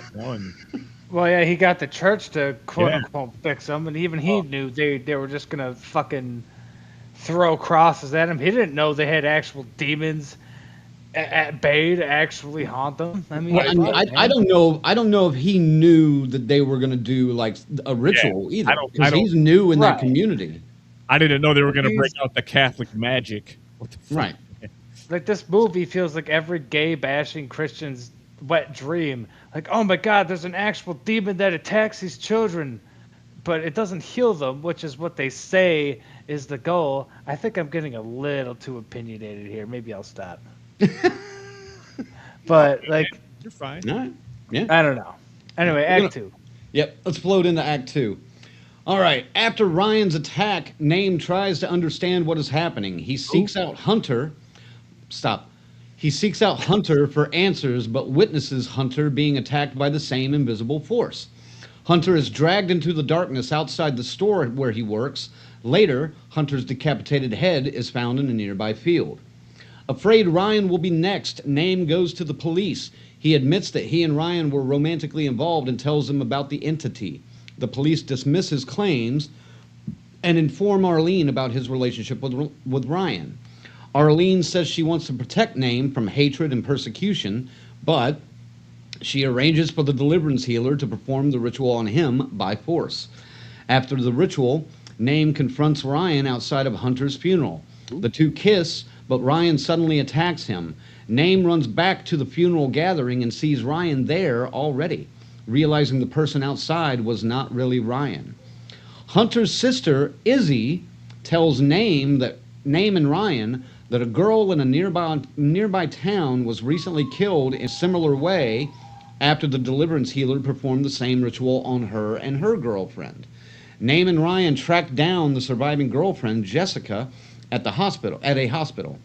Well, yeah, he got the church to quote-unquote fix him, and even he knew they were just going to fucking throw crosses at him. He didn't know they had actual demons at bay to actually haunt them. I mean, I don't know if he knew that they were going to do like a ritual either, because he's new in that community. I didn't know they were going to break out the Catholic magic. What the fuck? Right. Like, this movie feels like every gay bashing Christian's wet dream. Like, oh my God, there's an actual demon that attacks these children, but it doesn't heal them, which is what they say is the goal. I think I'm getting a little too opinionated here. Maybe I'll stop. But like, You're fine. All right. Yeah. I don't know. Anyway, Act 2. Yep. Let's float into Act 2. All right. After Ryan's attack, Name tries to understand what is happening. He seeks out Hunter. Stop. He seeks out Hunter for answers, but witnesses Hunter being attacked by the same invisible force. Hunter is dragged into the darkness outside the store where he works. Later, Hunter's decapitated head is found in a nearby field. Afraid Ryan will be next, Name goes to the police. He admits that he and Ryan were romantically involved and tells them about the entity. The police dismiss his claims and inform Arlene about his relationship with Ryan. Arlene says she wants to protect Name from hatred and persecution, but she arranges for the deliverance healer to perform the ritual on him by force. After the ritual, Name confronts Ryan outside of Hunter's funeral. The two kiss, but Ryan suddenly attacks him. Name runs back to the funeral gathering and sees Ryan there already, realizing the person outside was not really Ryan. Hunter's sister, Izzy, tells Name and Ryan that a girl in a nearby town was recently killed in a similar way after the deliverance healer performed the same ritual on her and her girlfriend. Name and Ryan track down the surviving girlfriend, Jessica, at a hospital.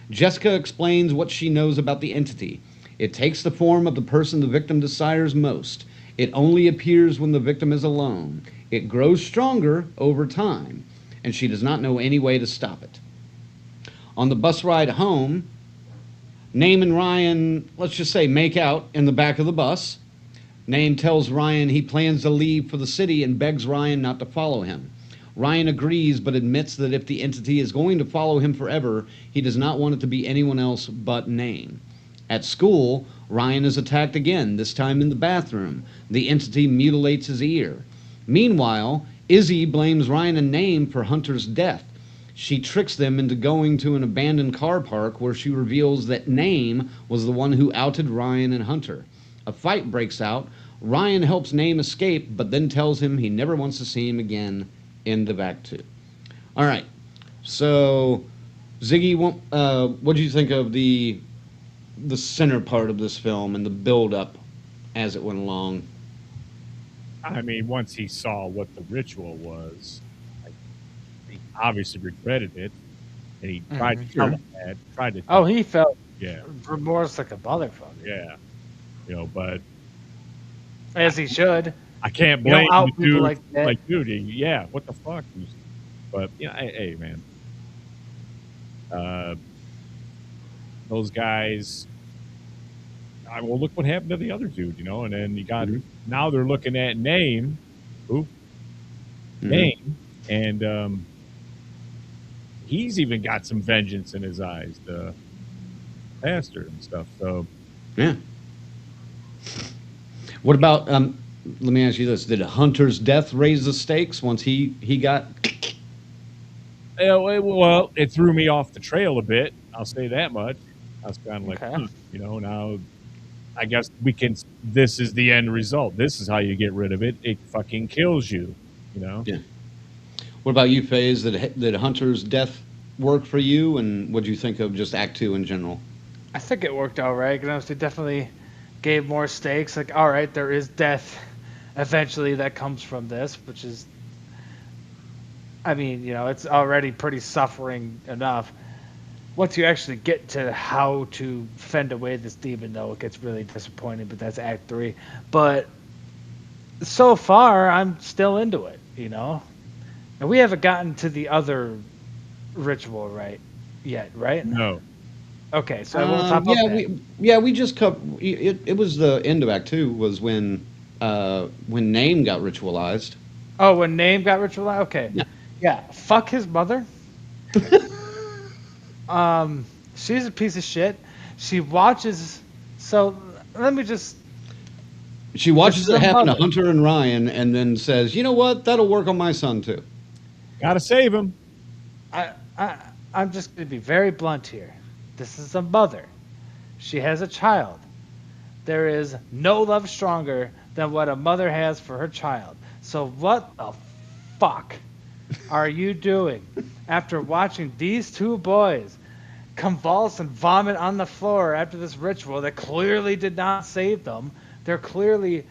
Jessica explains what she knows about the entity. It takes the form of the person the victim desires most. It only appears when the victim is alone. It grows stronger over time, and she does not know any way to stop it. On the bus ride home, Name and Ryan, let's just say, make out in the back of the bus. Name tells Ryan he plans to leave for the city and begs Ryan not to follow him. Ryan agrees, but admits that if the entity is going to follow him forever, he does not want it to be anyone else but Name. At school, Ryan is attacked again, this time in the bathroom. The entity mutilates his ear. Meanwhile, Izzy blames Ryan and Name for Hunter's death. She tricks them into going to an abandoned car park where she reveals that Name was the one who outed Ryan and Hunter. A fight breaks out. Ryan helps Name escape, but then tells him he never wants to see him again. End of Act 2. All right. So, Ziggy, what do you think of the center part of this film and the build-up as it went along? I mean, once he saw what the ritual was, he obviously regretted it, and he tried to tell him that. Oh, he felt yeah, remorse like a motherfucker. yeah, but As he should. I can't You don't blame out the people dude. like that. Dude, yeah, what the fuck? But hey, man, those guys. Well, look what happened to the other dude, and then you got now they're looking at Name, Name, and he's even got some vengeance in his eyes, the pastor and stuff. So yeah. What about let me ask you this: did Hunter's death raise the stakes once he got? Well, it threw me off the trail a bit. I'll say that much. I was kind of like, Okay. now I guess we can. This is the end result. This is how you get rid of it. It fucking kills you. Yeah. What about you, FaZe? Did Hunter's death work for you, and what do you think of just Act 2 in general? I think it worked all right. It definitely gave more stakes. Like, all right, there is death eventually that comes from this, which is, I mean, it's already pretty suffering enough. Once you actually get to how to fend away this demon, though, it gets really disappointing, but that's Act 3. But so far, I'm still into it, And we haven't gotten to the other ritual yet, right? No. Okay, so I won't talk about that. We just covered it. Was the end of Act 2 was when Name got ritualized. Oh, when Name got ritualized? Okay. Yeah. Fuck his mother. She's a piece of shit. She watches. So let me just. She watches it happen to Hunter and Ryan, and then says, "You know what? That'll work on my son too." Gotta save him. I'm just gonna be very blunt here. This is a mother. She has a child. there is no love stronger than what a mother has for her child. So what the fuck are you doing after watching these two boys convulse and vomit on the floor after this ritual that clearly did not save them? They're clearly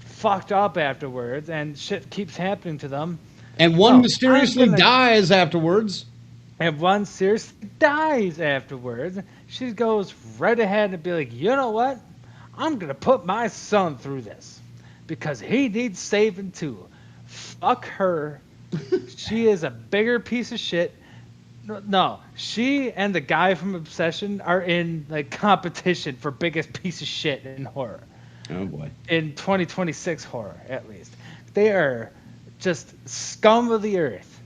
fucked up afterwards, and shit keeps happening to them. And one No, mysteriously I'm gonna- dies afterwards. And one seriously dies afterwards. She goes right ahead and be like, you know what? I'm going to put my son through this because he needs saving too. Fuck her. She is a bigger piece of shit. No, she and the guy from Obsession are in like competition for biggest piece of shit in horror. Oh boy. In 2026 horror, at least. They are just scum of the earth.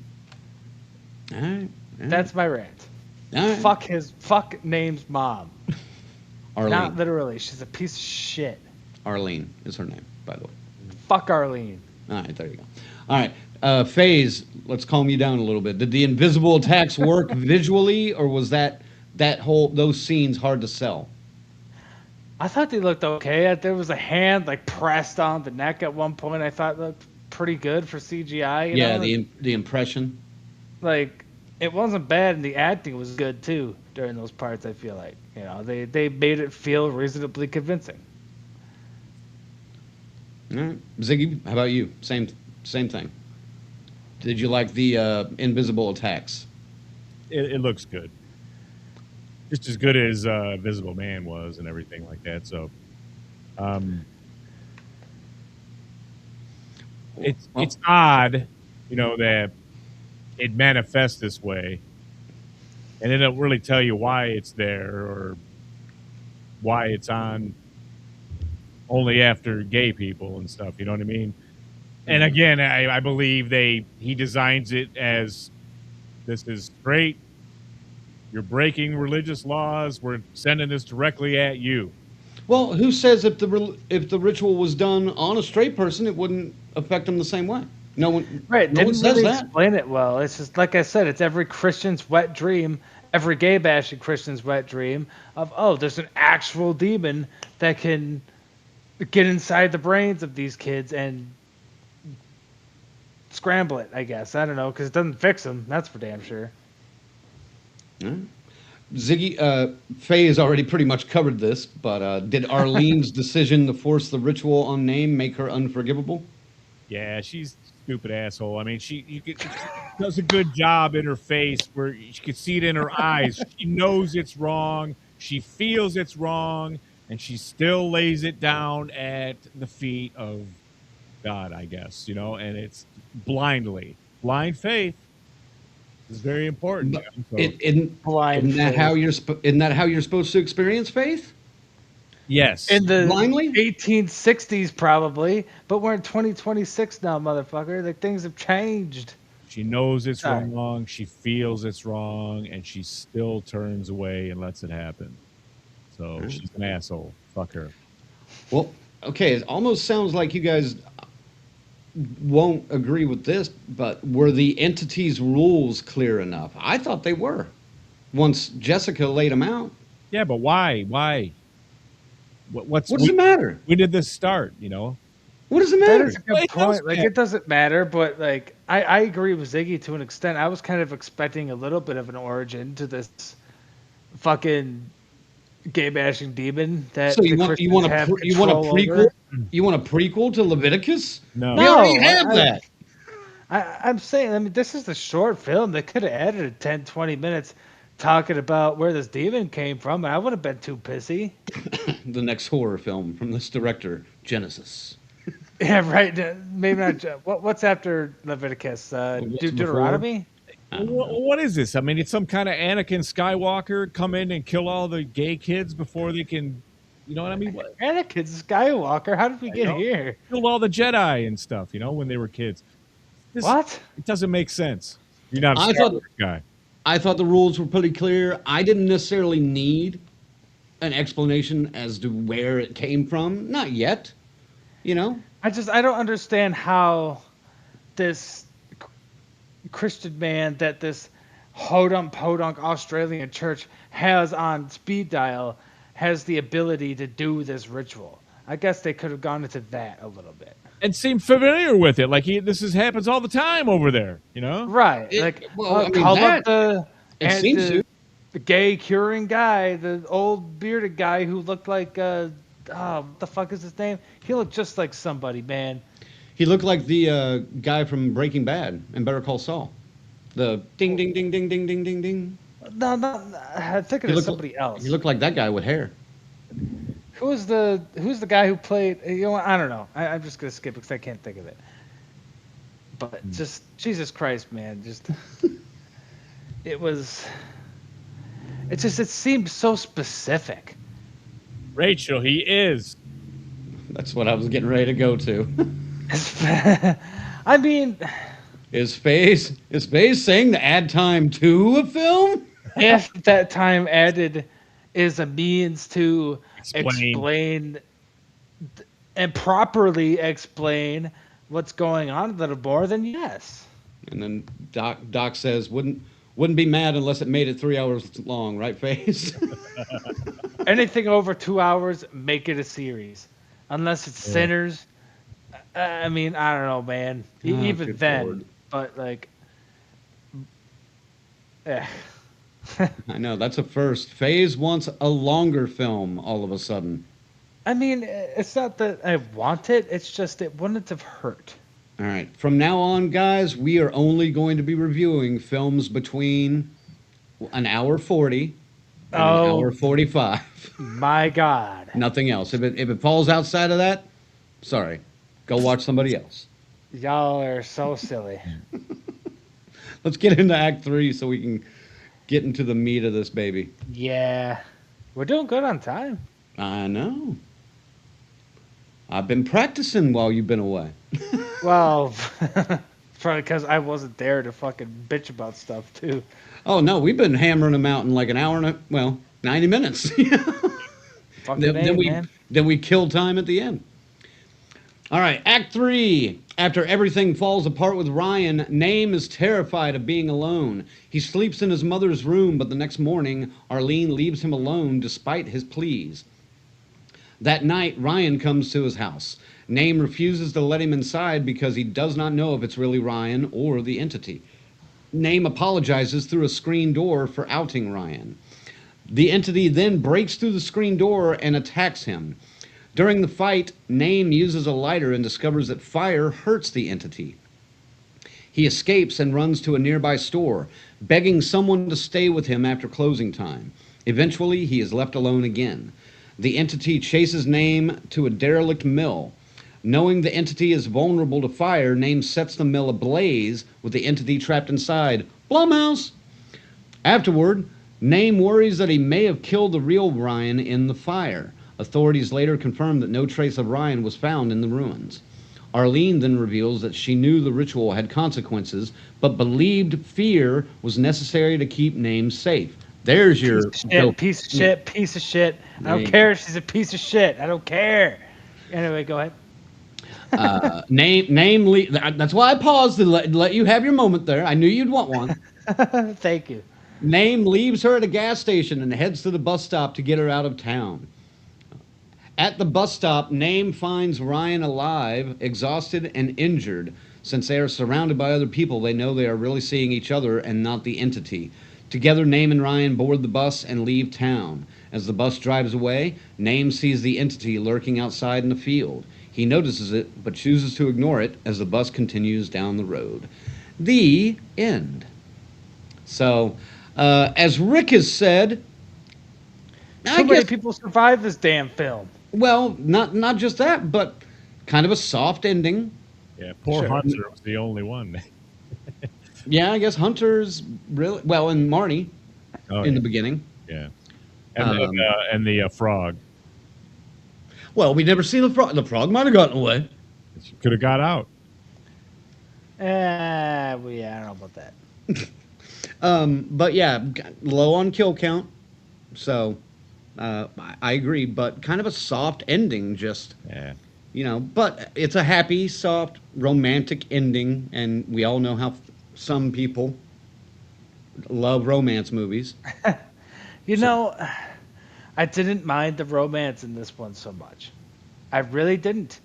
All right. That's my rant. All right. Fuck Name's mom. Arlene. Not literally. She's a piece of shit. Arlene is her name, by the way. Fuck Arlene. All right, there you go. All right, FaZe, let's calm you down a little bit. Did the invisible attacks work visually, or was those scenes hard to sell? I thought they looked okay. There was a hand like pressed on the neck at one point. I thought looked pretty good for CGI. You know? The impression. Like it wasn't bad, and the acting was good too during those parts. I feel like they made it feel reasonably convincing. All right, Ziggy, how about you? Same thing. Did you like the invisible attacks? It looks good. Just as good as Visible Man was and everything like that. So, it's odd, that it manifests this way, and they don't really tell you why it's there or why it's on only after gay people and stuff. You know what I mean? And again, I believe he designs it as this is great. You're breaking religious laws. We're sending this directly at you. Well, who says if the ritual was done on a straight person, it wouldn't affect them the same way? No one. Right? No one Didn't says really that. explain it well. It's just like I said. It's every Christian's wet dream. Every gay bashing Christian's wet dream of there's an actual demon that can get inside the brains of these kids and scramble it. I guess I don't know because it doesn't fix them. That's for damn sure. All right. Ziggy, FaZe already pretty much covered this, but did Arlene's decision to force the ritual on Name make her unforgivable? Yeah, she's a stupid asshole. I mean, she does a good job in her face where you can see it in her eyes. She knows it's wrong. She feels it's wrong, and she still lays it down at the feet of God, I guess, and it's blindly. Blind faith is very important. So, Isn't that how you're supposed to experience faith? yes. In the Blindly? 1860s, probably, but we're in 2026 now, motherfucker. Like things have changed. She knows it's Sorry. wrong. She feels it's wrong, and she still turns away and lets it happen. So she's an asshole. Fuck her. Well, okay, it almost sounds like you guys won't agree with this, but were the entity's rules clear enough? I thought they were. Once Jessica laid them out. Yeah, but why? Why? What does it matter? When did this start? What does it That matter? is a good It does point. Like matter. it doesn't matter, but like I agree with Ziggy to an extent. I was kind of expecting a little bit of an origin to this fucking gay bashing demon that So the you want Christians a have prequel? control over. You want a prequel to Leviticus? No. We already have I- that. I'm saying, I mean, this is the short film. They could have added 10, 20 minutes talking about where this demon came from, and I would have been too pissy. The next horror film from this director, Genesis. Yeah, right. Maybe not. What's after Leviticus? Deuteronomy? What is this? I mean, it's some kind of Anakin Skywalker come in and kill all the gay kids before they can, you know what I mean? What? Anakin Skywalker? How did we get here? Killed all the Jedi and stuff, when they were kids. What? It doesn't make sense. You're not a I Star thought- Wars guy. I thought the rules were pretty clear. I didn't necessarily need an explanation as to where it came from. Not yet. I don't understand how this Christian man that this podunk Australian church has on speed dial has the ability to do this ritual. I guess they could have gone into that a little bit. And seem familiar with it. Like happens all the time over there, you know? Right. Call up the gay curing guy, the old bearded guy who looked like what the fuck is his name? He looked just like somebody, man. He looked like the guy from Breaking Bad and Better Call Saul. The ding ding ding ding ding ding ding ding. No, I think it was somebody else. He looked like that guy with hair. Who's the guy who played? You know, I don't know. I'm just gonna skip it because I can't think of it. But just Jesus Christ, man! It seemed so specific. Rachel, he is. That's what I was getting ready to go to. I mean, is Faze saying to add time to a film? If that time added is a means to explain and properly explain what's going on a little more, then yes. And then Doc says, wouldn't be mad unless it made it 3 hours long, right, Faze? Anything over 2 hours, make it a series. Unless it's Sinners. I mean, I don't know, man. Even then. Lord. But, like... I know, that's a first. Faze wants a longer film all of a sudden. I mean, it's not that I want it. It's just it wouldn't have hurt. All right. From now on, guys, we are only going to be reviewing films between an hour 40 and an hour 45. My God. Nothing else. If it falls outside of that, sorry. Go watch somebody else. Y'all are so silly. Let's get into Act 3 so we can get into the meat of this baby. Yeah. We're doing good on time. I know. I've been practicing while you've been away. Well, probably because I wasn't there to fucking bitch about stuff, too. Oh, no. We've been hammering them out in like an hour and 90 minutes. Then we killed time at the end. All right. Act 3. After everything falls apart with Ryan, Name is terrified of being alone. He sleeps in his mother's room, but the next morning, Arlene leaves him alone despite his pleas. That night, Ryan comes to his house. Name refuses to let him inside because he does not know if it's really Ryan or the entity. Name apologizes through a screen door for outing Ryan. The entity then breaks through the screen door and attacks him. During the fight, Name uses a lighter and discovers that fire hurts the entity. He escapes and runs to a nearby store, begging someone to stay with him after closing time. Eventually, he is left alone again. The entity chases Name to a derelict mill. Knowing the entity is vulnerable to fire, Name sets the mill ablaze with the entity trapped inside. Blumhouse! Afterward, Name worries that he may have killed the real Ryan in the fire. Authorities later confirm that no trace of Ryan was found in the ruins. Arlene then reveals that she knew the ritual had consequences, but believed fear was necessary to keep Name safe. There's your... Piece of shit. I don't care if she's a piece of shit. I don't care. Anyway, go ahead. That's why I paused to let you have your moment there. I knew you'd want one. Thank you. Name leaves her at a gas station and heads to the bus stop to get her out of town. At the bus stop, Name finds Ryan alive, exhausted, and injured. Since they are surrounded by other people, they know they are really seeing each other and not the entity. Together, Name and Ryan board the bus and leave town. As the bus drives away, Name sees the entity lurking outside in the field. He notices it, but chooses to ignore it as the bus continues down the road. The end. So, as Rick has said... Too many people survive this damn film. Well, not just that, but kind of a soft ending. Yeah, poor Hunter was the only one. Yeah, I guess Hunter's really... Well, and Marnie in the beginning. Yeah. And the frog. Well, we never seen the frog. The frog might have gotten away. Could have got out. I don't know about that. But yeah, low on kill count. So... I agree, but kind of a soft ending, just, but it's a happy, soft, romantic ending, and we all know how some people love romance movies. know, I didn't mind the romance in this one so much. I really didn't.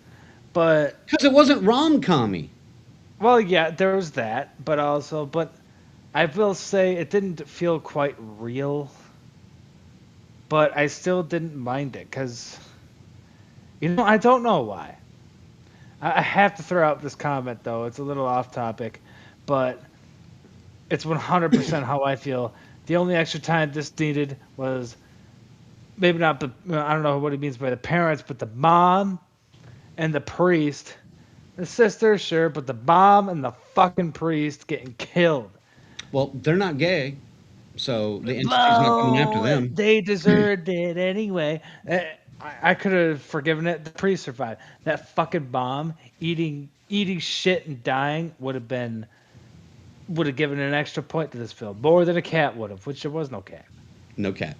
But Because it wasn't rom-commy. well, yeah, there was that, but I will say it didn't feel quite real. But I still didn't mind it because, I don't know why. I have to throw out this comment though. It's a little off topic, but it's 100% how I feel. The only extra time this needed was maybe not the, I don't know what he means by the parents, but the mom and the priest. The sister, sure, but the mom and the fucking priest getting killed. Well, they're not gay, so the entity's not coming after them. They deserved it anyway. I could have forgiven it. The priest survived. That fucking mom eating shit and dying would have given an extra point to this film, more than a cat would have, which there was no cat. No cat.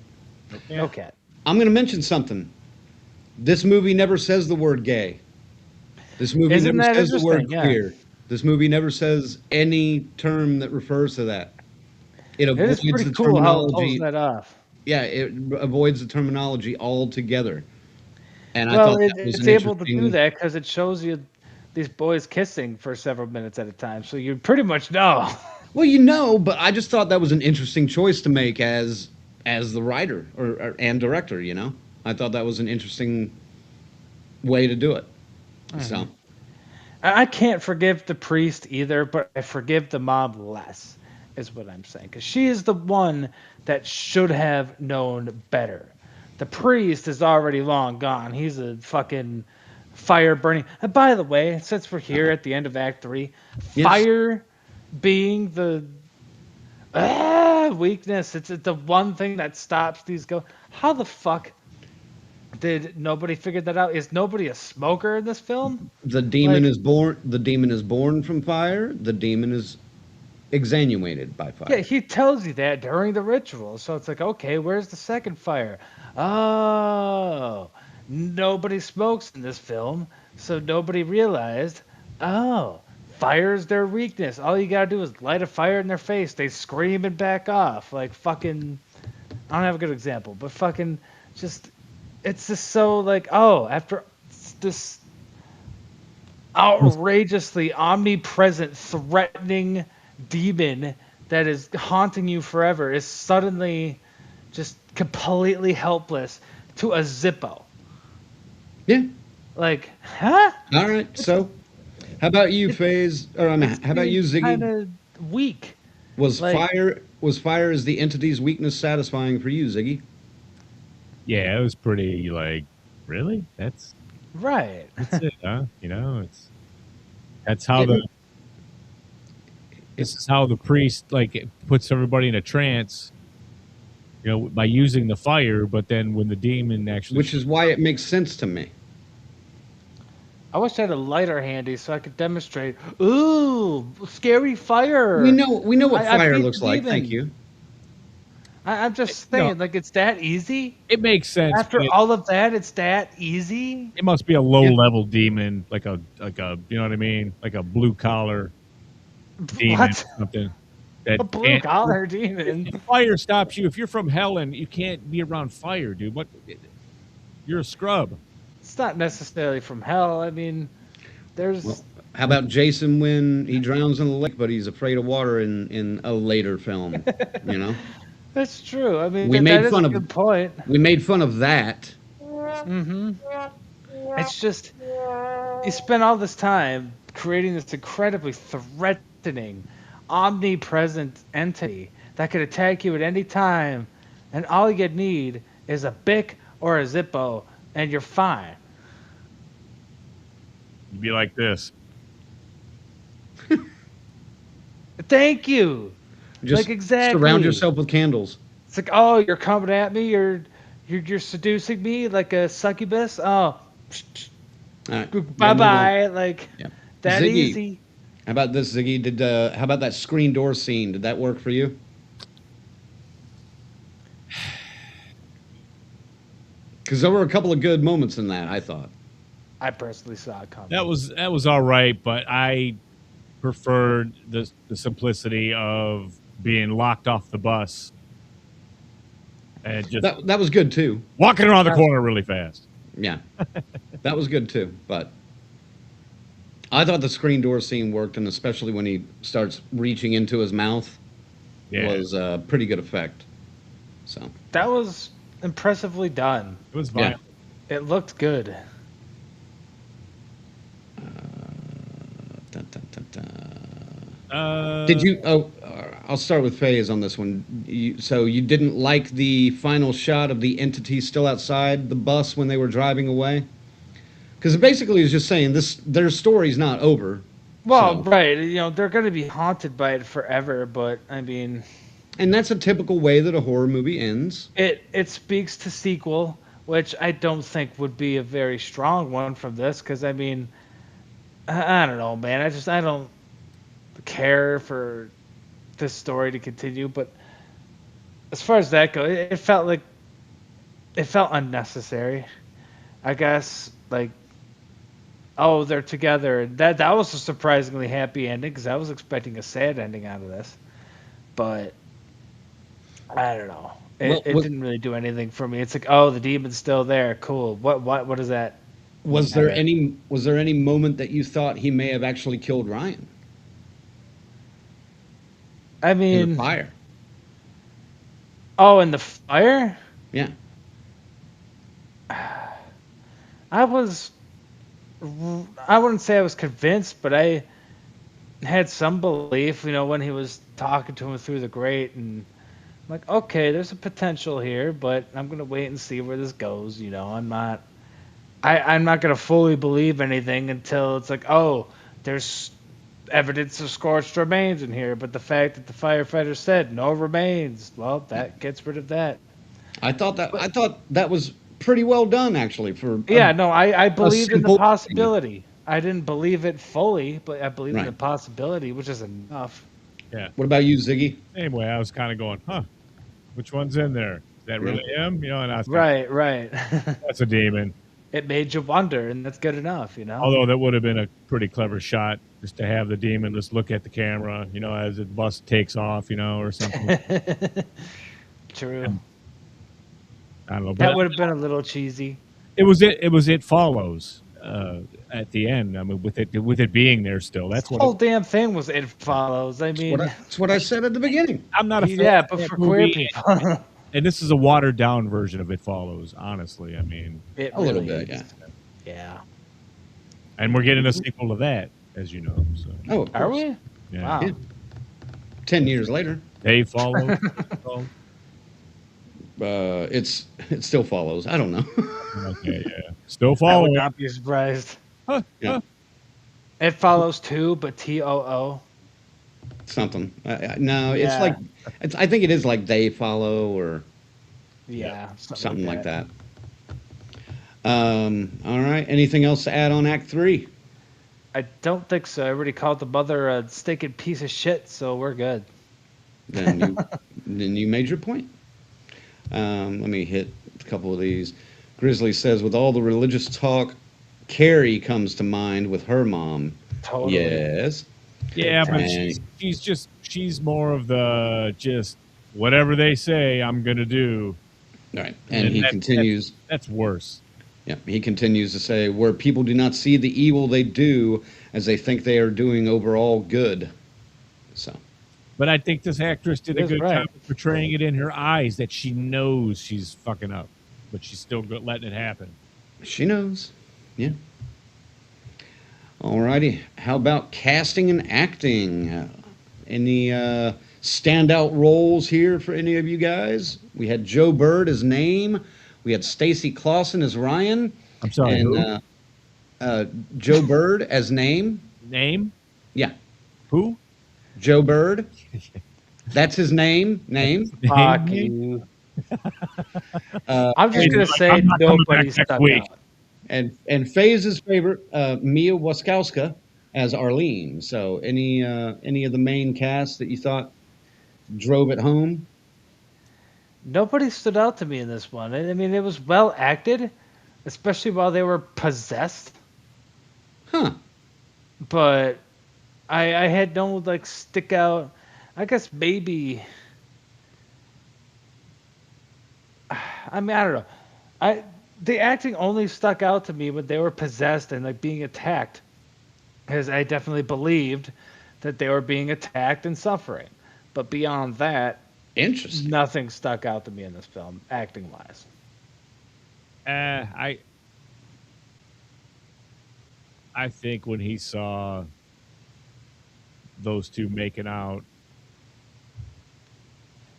No cat. I'm going to mention something. This movie never says the word gay. This movie Isn't never that says the word interesting? Yeah. queer. This movie never says any term that refers to that. It It avoids is pretty the cool how it terminology. pulls that off. Yeah, it avoids the terminology altogether. And I Well, thought that was it's an able to do interesting. that because it shows you these boys kissing for several minutes at a time, so you pretty much know. Well, but I just thought that was an interesting choice to make as the writer and director. I thought that was an interesting way to do it. So I can't forgive the priest either, but I forgive the mom less, is what I'm saying. Because she is the one that should have known better. The priest is already long gone. He's a fucking fire burning. And by the way, since we're here at the end of Act 3, Yes. fire being the weakness, it's the one thing that stops these go. How the fuck did nobody figure that out? Is nobody a smoker in this film? the demon Like- is born. The demon is born from fire. The demon is exanuated by fire. Yeah, he tells you that during the ritual. So it's like, okay, where's the second fire? Oh, nobody smokes in this film, so nobody realized, oh, fire's their weakness. All you gotta do is light a fire in their face. They scream and back off. Like fucking, I don't have a good example, but fucking just, it's just so like, oh, after this outrageously omnipresent, threatening demon that is haunting you forever is suddenly just completely helpless to a Zippo. Yeah. Like, huh? All right. So, how about you, FaZe? Or how about you, Ziggy? Kind of weak. Was like- fire as the entity's weakness satisfying for you, Ziggy? Yeah, it was pretty like, really? That's Right. it, huh? That's how this is how the priest like puts everybody in a trance, by using the fire. But then when the demon actually, Which is why it makes sense to me. I wish I had a lighter handy so I could demonstrate. Ooh, scary fire. We know what I fire beat looks the like. demon. Thank you. I'm just saying, like, it's that easy? it makes sense. After but all of that, it's that easy? it must be a low level demon, like a you know what I mean, like a blue collar demon, What? or something. That A blue can't- collar demon. If fire stops you. If you're from hell and you can't be around fire, dude, what? You're a scrub. It's not necessarily from hell. I mean, there's... Well, how about Jason when he drowns in the lake, but he's afraid of water in a later film? That's true. I mean, We that made is fun a of- good point. We made fun of that. It's just, you spend all this time creating this incredibly threatening, omnipresent entity that could attack you at any time, and all you need is a Bic or a Zippo, and you're fine. You'd be like this. Thank you. Just Like, exactly. surround yourself with candles. It's like, oh, you're coming at me. You're seducing me like a succubus. Oh, All right. bye bye. Like Yeah. that Ziggy. easy. How about this, Ziggy? How about that screen door scene? Did that work for you? Because there were a couple of good moments in that, I thought. I personally saw it coming. That was all right, but I preferred the simplicity of being locked off the bus And just That was good too. walking around the corner really fast. Yeah, that was good too. But I thought the screen door scene worked, and especially when he starts reaching into his mouth, was a pretty good effect. So That was impressively done. It was violent. It looked good. Dun, dun, dun, dun. Uh, Did you? Oh, I'll start with Faze on this one. So you didn't like the final shot of the entity still outside the bus when they were driving away? Because basically, it's just saying their story's not over. Well, So- right. You know, they're going to be haunted by it forever, but I mean, And that's a typical way that a horror movie ends. it speaks to sequel, which I don't think would be a very strong one from this, because I mean, I don't know, man. I don't care for this story to continue, but as far as that goes, it felt unnecessary. I guess, like, oh, they're together, and that was a surprisingly happy ending, because I was expecting a sad ending out of this, but I don't know. It didn't really do anything for me. It's like, oh, the demon's still there. Cool. What is that? Was there any moment that you thought he may have actually killed Ryan I in mean, the fire? oh, in the fire? Yeah. I wouldn't say I was convinced, but I had some belief, when he was talking to him through the grate, and I'm like, okay, there's a potential here, but I'm gonna wait and see where this goes. I'm not gonna fully believe anything until it's like, oh, there's evidence of scorched remains in here, but the fact that the firefighter said no remains, well, that gets rid of that. I thought that was pretty well done, actually. I believed in the simple- possibility. I didn't believe it fully, but I believed in Right. the possibility, which is enough. yeah. What about you, Ziggy? Anyway, I was kind of going, which one's in there? Is that really him? And I was Right. that's a demon. It made you wonder, and that's good enough, Although that would have been a pretty clever shot, just to have the demon just look at the camera, as the bus takes off, or something. True. I don't know. That But would have been a little cheesy. it was It Follows at the end. I mean, with it being there still. That's The what. whole damn thing was It Follows. I mean, That's what I said at the beginning. I'm not a fan yeah, of but that for queer movie. people, And this is a watered down version of It Follows. Honestly, I mean, it A little really bit, is. Yeah. and we're getting a sequel to that, as you know. So Oh, of Are course. we? yeah. Wow. Yeah. 10 years later, They follow. Oh, it still follows. I don't know. okay, yeah. Still I would following. not be surprised. Yeah. It Follows too, but TOO. Something. No, it's Yeah. like I think it is like They Follow or Yeah. something like that. All right. Anything else to add on Act 3? I don't think so. I already called the mother a stinking piece of shit, so we're good. Then you made your point. Let me hit a couple of these. Grizzly says, with all the religious talk, Carrie comes to mind with her mom. Totally. Yes. Yeah, but And- she's more of the just whatever they say I'm gonna do. All right. And he that- continues. That's worse. Yeah, he continues to say, where people do not see the evil they do as they think they are doing overall good. So, But I think this actress did a That's good right. job of portraying it in her eyes that she knows she's fucking up, but she's still letting it happen. she knows. Yeah. All righty. How about casting and acting? Any standout roles here for any of you guys? We had Joe Bird as Name. We had Stacy Clausen as Ryan. I'm sorry. And Joe Bird as Name. Name? Yeah. Who? Joe Bird. That's his name. Name. Fuck Name? you. I'm just gonna say I'm not coming nobody back next stuck week. out. And Faye's favorite, Mia Wasikowska as Arlene. So any of the main cast that you thought drove it home? Nobody stood out to me in this one. I mean, it was well acted, especially while they were possessed. Huh. But I had no like stick out. I guess maybe I mean, I don't know. The acting only stuck out to me when they were possessed and like being attacked, because I definitely believed that they were being attacked and suffering. But beyond that, Interesting. nothing stuck out to me in this film, acting wise. I think when he saw those two making out,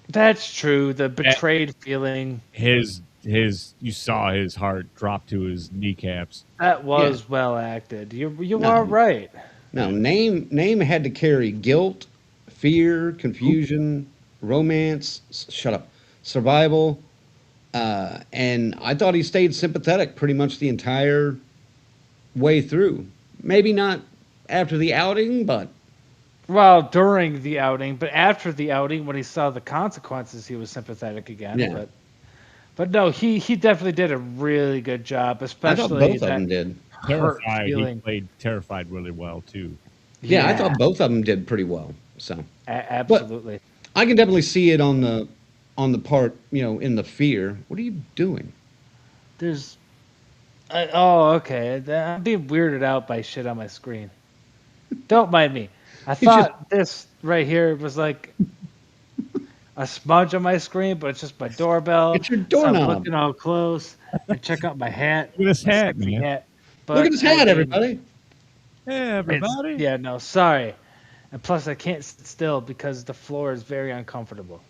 That's true. The betrayed feeling. You saw his heart drop to his kneecaps. That was well acted. You No. are right. No, name had to carry guilt, fear, confusion, romance. Shut up. Survival. And I thought he stayed sympathetic pretty much the entire way through. Maybe not after the outing, but Well, during the outing, but after the outing, when he saw the consequences, he was sympathetic again. Yeah. But no, he definitely did a really good job, I especially thought both of that them did. hurt Terrified. He feeling. played Terrified really well too. Yeah, I thought both of them did pretty well. So Absolutely. I can definitely see it on the part, in the fear. What are you doing? There's. Okay. I'm being weirded out by shit on my screen. Don't mind me. I thought this right here was like a smudge on my screen, but it's just my doorbell. It's your So I'm doorknob. looking all close and check out my hat. Look at this my hat, sexy man. hat. But Look at his I hat, mean, everybody. Hey, everybody. Yeah, no, sorry. And plus, I can't sit still because the floor is very uncomfortable.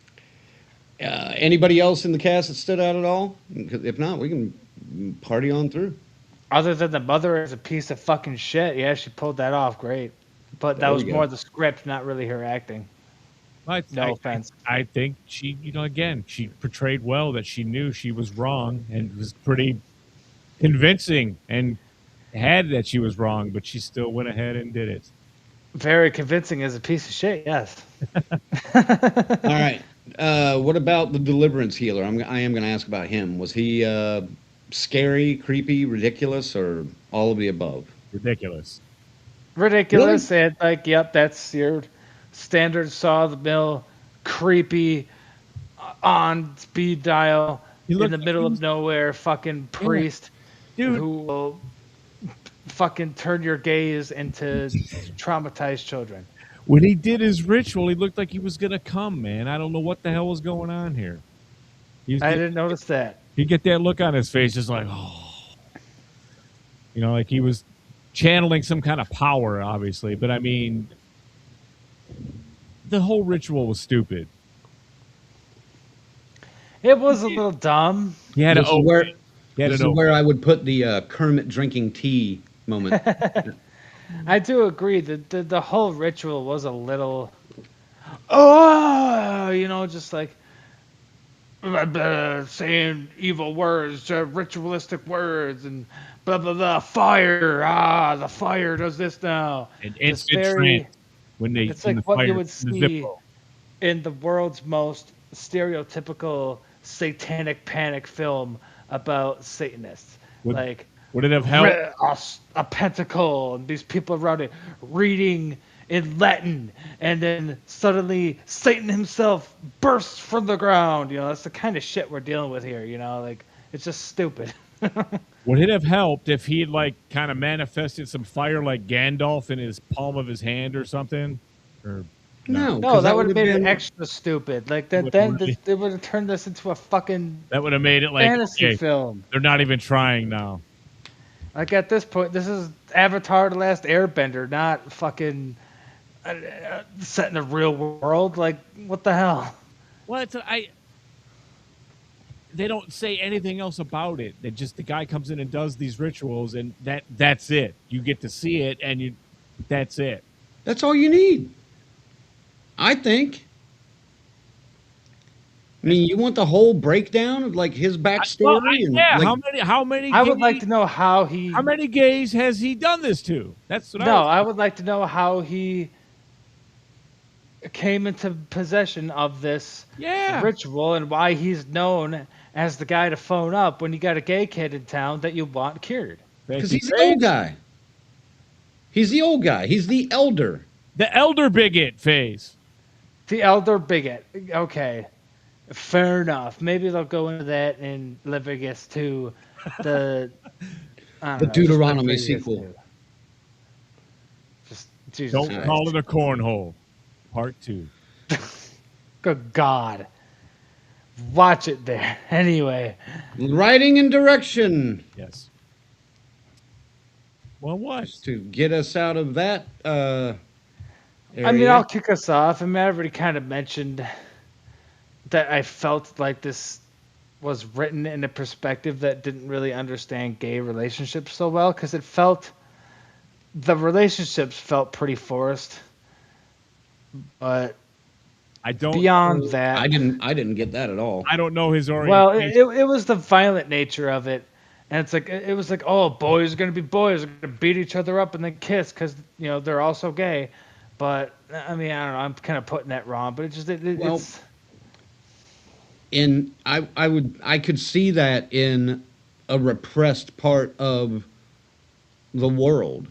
Anybody else in the cast that stood out at all? 'Cause if not, we can party on through. Other than the mother is a piece of fucking shit. Yeah, she pulled that off great. But that There was you go. more the script, not really her acting. No offense. I think she, again, she portrayed well that she knew she was wrong and was pretty convincing and had that she was wrong, but she still went ahead and did it. Very convincing as a piece of shit, yes. All right. What about the deliverance healer? I am going to ask about him. Was he scary, creepy, ridiculous, or all of the above? Ridiculous. Ridiculous. And like, yep, that's your standard saw the mill, creepy, on speed dial, He in looked the like middle he of was- nowhere, fucking priest Dude. who will fucking turn your gaze into traumatized children. When he did his ritual, he looked like he was gonna come, man. I don't know what the hell was going on here. I didn't notice that. You get that look on his face, just like, oh, like he was channeling some kind of power, obviously. But I mean, the whole ritual was stupid. It was a little dumb. He had This to is where, open. He had this it is open. where I would put the Kermit drinking tea moment. I do agree that the whole ritual was a little, just like saying evil words, ritualistic words, and blah blah blah. Fire, the fire does this now. An It's instant very- trance when they It's in like the what fire, you would the see Zippo. in the world's most stereotypical satanic panic film about Satanists. Would- Like Would it have helped? a pentacle and these people around it reading in Latin, and then suddenly Satan himself bursts from the ground. That's the kind of shit we're dealing with here. Like it's just stupid. Would it have helped if he had kind of manifested some fire like Gandalf in his palm of his hand or something? Or No, No, 'cause that would have made it been- extra stupid. Like that, Would then really- they would have turned this into a fucking that would have made it like, fantasy okay, film. they're not even trying now. Like at this point, this is Avatar: The Last Airbender, not fucking set in the real world. Like what the hell? Well, they don't say anything else about it. They just, the guy comes in and does these rituals, and that's it. You get to see it, and that's it. That's all you need. I think. I mean, you want the whole breakdown of his backstory? and, yeah. like, How many? I would like to know how he. How many gays has he done this to? That's what No, I would like to know how he came into possession of this Yeah. ritual and why he's known as the guy to phone up when you got a gay kid in town that you want cured. Because he's the old guy. He's the old guy. He's the elder. The elder bigot phase. The elder bigot. Okay. Fair enough. Maybe they'll go into that in Leviticus 2. The I The don't know, just Deuteronomy Leviticus sequel. 2. Just Jesus Don't Christ. call it a cornhole. Part 2. Good God. Watch it there. Anyway, Writing and direction. Yes. Well, what? Just to get us out of that area. I mean, I'll kick us off. I mean, I already kind of mentioned that I felt like this was written in a perspective that didn't really understand gay relationships so well, because the relationships felt pretty forced. But I don't. beyond that, I didn't get that at all. I don't know his well, orientation. it was the violent nature of it, and it's like it was like, oh, boys are gonna be boys, are gonna beat each other up and then kiss because they're also gay. But I mean, I don't know. I'm kind of putting that wrong, but Well, it's I could see that in a repressed part of the world,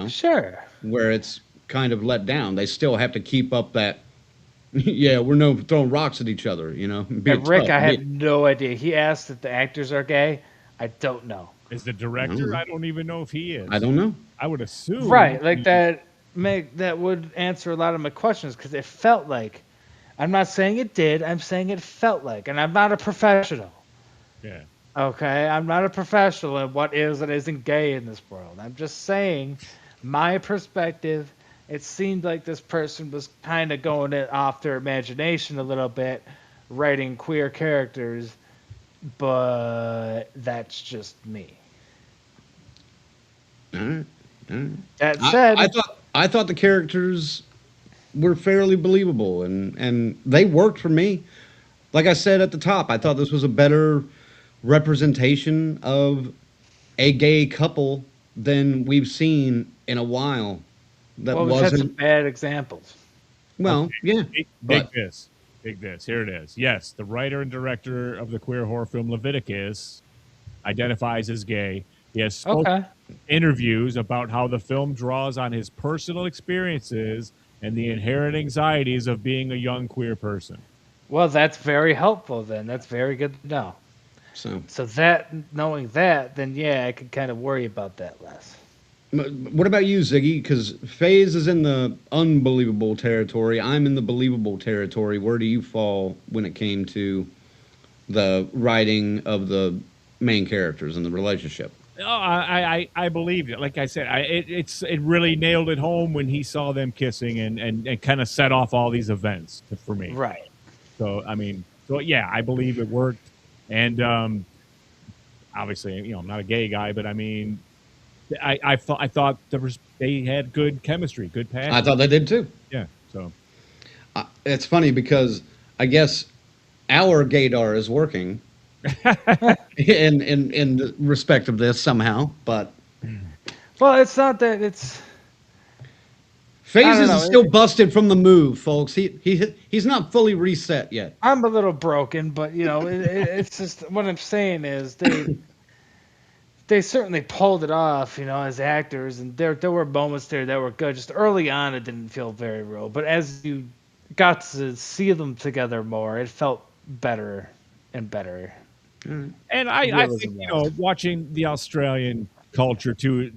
sure. where it's kind of let down. They still have to keep up that. Yeah, we're no throwing rocks at each other, be And Rick, tough. I had no idea. He asked if the actors are gay. I don't know. Is the director? I don't even know if he is. I don't know. I would assume. Right, like that would answer a lot of my questions, because it felt like, I'm not saying it did, I'm saying it felt like, and I'm not a professional. Yeah. Okay, I'm not a professional in what is and isn't gay in this world. I'm just saying my perspective. It seemed like this person was kind of going it off their imagination a little bit, writing queer characters, but that's just me. All right. That said, I thought the characters were fairly believable, and they worked for me. Like I said at the top, I thought this was a better representation of a gay couple than we've seen in a while. That we've had some wasn't bad examples. well, yeah. Big But this. Here it is. Yes, the writer and director of the queer horror film Leviticus identifies as gay. He has spoken in interviews about how the film draws on his personal experiences and the inherent anxieties of being a young queer person. Well, that's very helpful then. That's very good to know. So that, knowing that, then yeah, I could kind of worry about that less. what about you, Ziggy? Because FaZe is in the unbelievable territory. I'm in the believable territory. Where do you fall when it came to the writing of the main characters and the relationship? Oh, I believed it. Like I said, it really nailed it home when he saw them kissing and kind of set off all these events for me. Right. So yeah, I believe it worked. And obviously, I'm not a gay guy, but I mean, I thought they had good chemistry, good passion. I thought they did too. Yeah. So it's funny because I guess our gaydar is working in respect of this somehow, but well, it's not that it's. FaZe is still busted from the move, folks. He's not fully reset yet. I'm a little broken, but it's just what I'm saying is they certainly pulled it off, as actors, and there were moments there that were good. Just early on, it didn't feel very real, but as you got to see them together more, it felt better and better. And I think watching the Australian culture too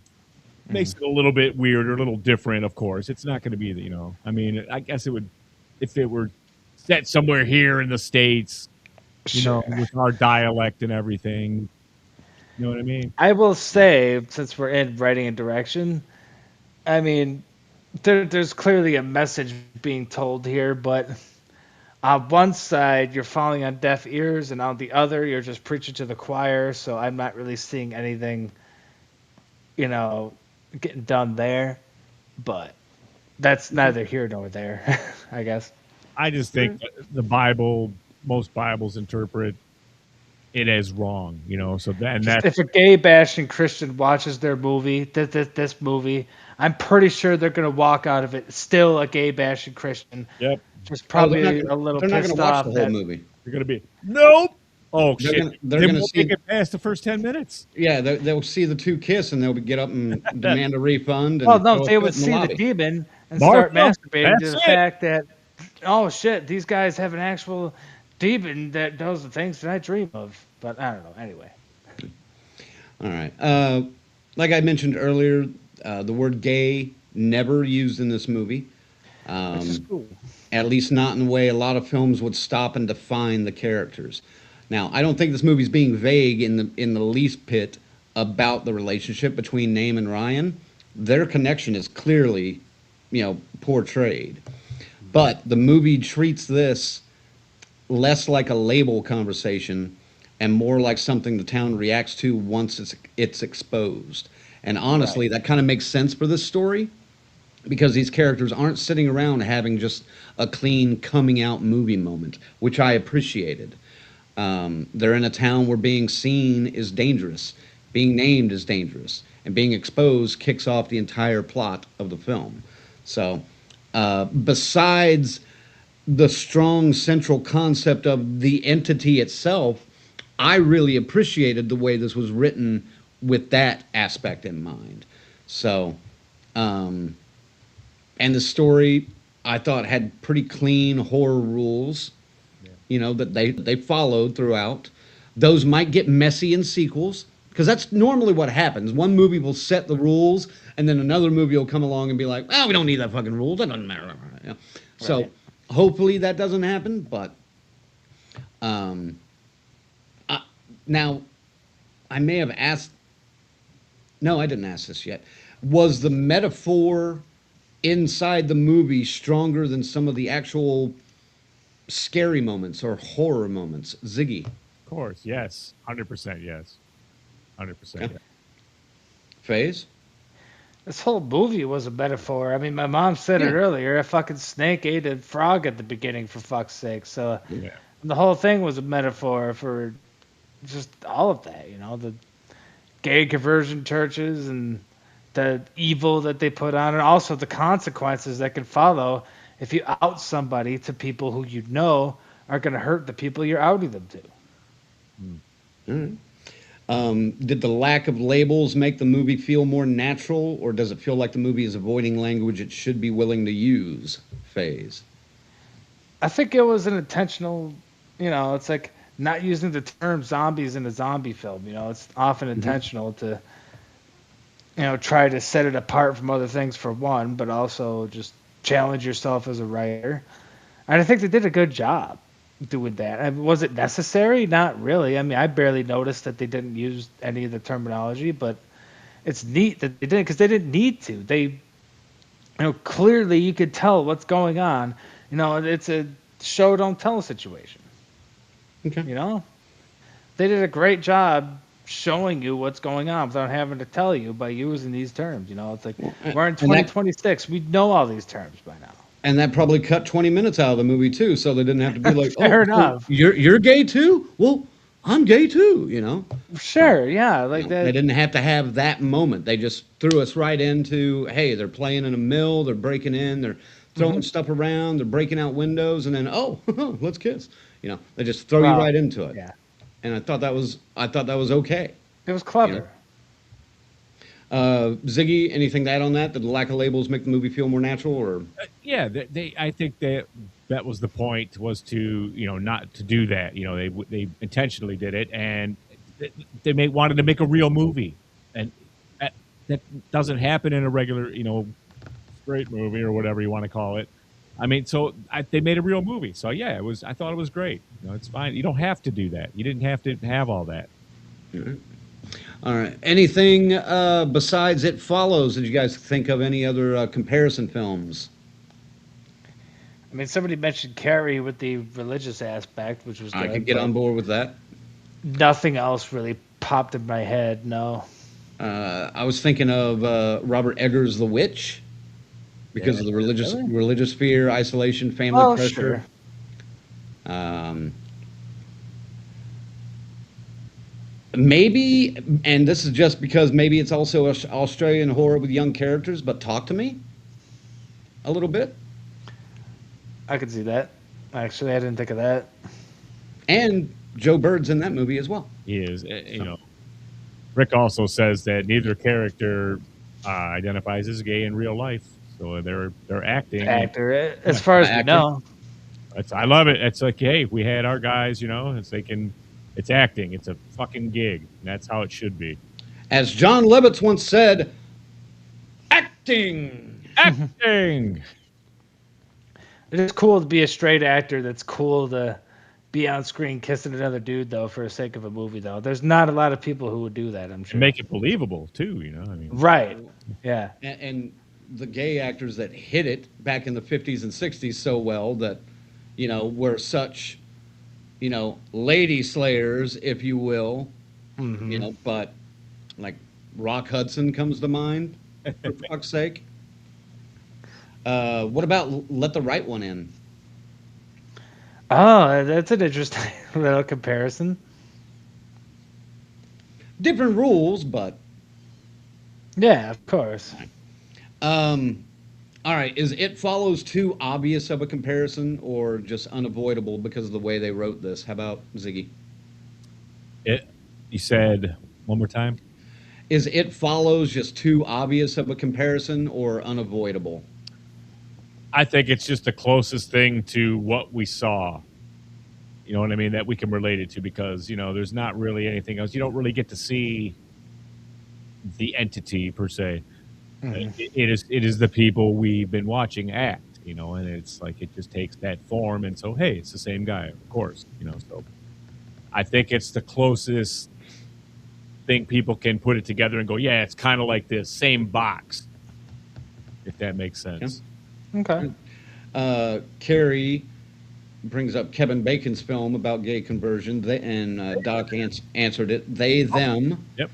makes it a little bit weird or a little different. Of course, it's not going to be I mean, I guess it would if it were set somewhere here in the States, with our dialect and everything. You know what I mean? I will say, since we're in writing and direction, I mean, there's clearly a message being told here, but on one side, you're falling on deaf ears, and on the other, you're just preaching to the choir, so I'm not really seeing anything, getting done there. But that's neither here nor there, I guess. I just think the Bible, most Bibles interpret it as wrong, so that if a gay bashing Christian watches their movie, this movie, I'm pretty sure they're going to walk out of it still a gay bashing Christian. Yep. Just probably a little pissed off. They're not going to watch the whole movie. They're going to be nope. Oh shit! They're going to make it past the first 10 minutes. Yeah, they'll see the two kiss and they'll get up and demand a refund. And well, no, they would see the demon and start masturbating to the fact that, oh shit, these guys have an actual demon that does the things that I dream of. But I don't know. Anyway. All right. Like I mentioned earlier, the word gay never used in this movie. Which is cool. At least not in the way a lot of films would stop and define the characters. Now, I don't think this movie's being vague in the least bit about the relationship between Name and Ryan. Their connection is clearly, portrayed. But the movie treats this less like a label conversation and more like something the town reacts to once it's exposed. And honestly, that kind of makes sense for this story because these characters aren't sitting around having just a clean coming out movie moment, which I appreciated. They're in a town where being seen is dangerous, being named is dangerous, and being exposed kicks off the entire plot of the film. So, besides the strong central concept of the entity itself, I really appreciated the way this was written with that aspect in mind. So, and the story I thought had pretty clean horror rules, that they followed throughout. Those might get messy in sequels because that's normally what happens. One movie will set the rules, and then another movie will come along and be like, "Oh, we don't need that fucking rule. That doesn't matter." So hopefully that doesn't happen. But now I may have asked. No, I didn't ask this yet. Was the metaphor inside the movie stronger than some of the actual scary moments or horror moments? Ziggy. Of course, yes. 100% yes. 100% yes. FaZe? This whole movie was a metaphor. I mean, my mom said it earlier. A fucking snake ate a frog at the beginning, for fuck's sake. So the whole thing was a metaphor for just all of that, the gay conversion churches and the evil that they put on, and also the consequences that can follow if you out somebody to people who are going to hurt the people you're outing them to. Did the lack of labels make the movie feel more natural, or does it feel like the movie is avoiding language it should be willing to use? FaZe. I think it was an intentional, it's like not using the term zombies in a zombie film. It's often intentional to, try to set it apart from other things for one, but also just challenge yourself as a writer. And I think they did a good job doing that. Was it necessary? Not really. I mean, I barely noticed that they didn't use any of the terminology, but it's neat that they didn't, because they didn't need to. They, clearly you could tell what's going on. It's a show don't tell situation. Okay. They did a great job showing you what's going on without having to tell you by using these terms. It's like we're in 2026. We know all these terms by now. And that probably cut 20 minutes out of the movie too, so they didn't have to be like, Fair enough. You're gay too? Well, I'm gay too, Sure, yeah. Like that. They didn't have to have that moment. They just threw us right into, hey, they're playing in a mill, they're breaking in, they're throwing stuff around, they're breaking out windows, and then, let's kiss. They just throw you right into it. Yeah. And I thought that was okay. It was clever. Ziggy, anything to add on that? Did the lack of labels make the movie feel more natural, or? I think that was the point, was to not to do that. They intentionally did it, and they wanted to make a real movie, and that doesn't happen in a regular straight movie or whatever you want to call it. I mean, so they made a real movie. So yeah, I thought it was great. It's fine. You don't have to do that. You didn't have to have all that. Mm-hmm. All right. Anything besides It Follows? Did you guys think of any other comparison films? I mean, somebody mentioned Carrie with the religious aspect, which was good. I could get on board with that. Nothing else really popped in my head, no. I was thinking of Robert Eggers' The Witch, because of the religious fear, isolation, family pressure. Sure. Maybe, and this is just because maybe it's also Australian horror with young characters, but Talk to Me a little bit. I could see that. Actually, I didn't think of that. And Joe Bird's in that movie as well. He is. Rick also says that neither character identifies as gay in real life, so they're acting. Actor, as far as we know. I love it. It's like, hey, we had our guys, you know, it's acting. It's a fucking gig. And that's how it should be. As John Lovitz once said, acting. Acting. It is cool to be a straight actor. That's cool to be on screen kissing another dude, though, for the sake of a movie, though. There's not a lot of people who would do that, I'm sure. Make it believable, too, you know? I mean, Right. Yeah. And the gay actors that hit it back in the 50s and 60s so well that, you know, were such, you know, lady slayers, if you will, you know, but like Rock Hudson comes to mind, for fuck's sake. What about Let the Right One In? Oh, that's an interesting little comparison. Different rules, but Yeah, of course. all right, is It Follows too obvious of a comparison or just unavoidable because of the way they wrote this? How about Ziggy? You said one more time? Is It Follows just too obvious of a comparison or unavoidable? I think it's just the closest thing to what we saw. You know what I mean? That we can relate it to because, you know, there's not really anything else. You don't really get to see the entity per se. It is the people we've been watching act, you know, and it's like it just takes that form. And so, hey, it's the same guy, of course, you know. So I think it's the closest thing people can put it together and go, yeah, it's kind of like this same box, if that makes sense. Okay. Carrie brings up Kevin Bacon's film about gay conversion, and Doc answered it. They, them. Yep.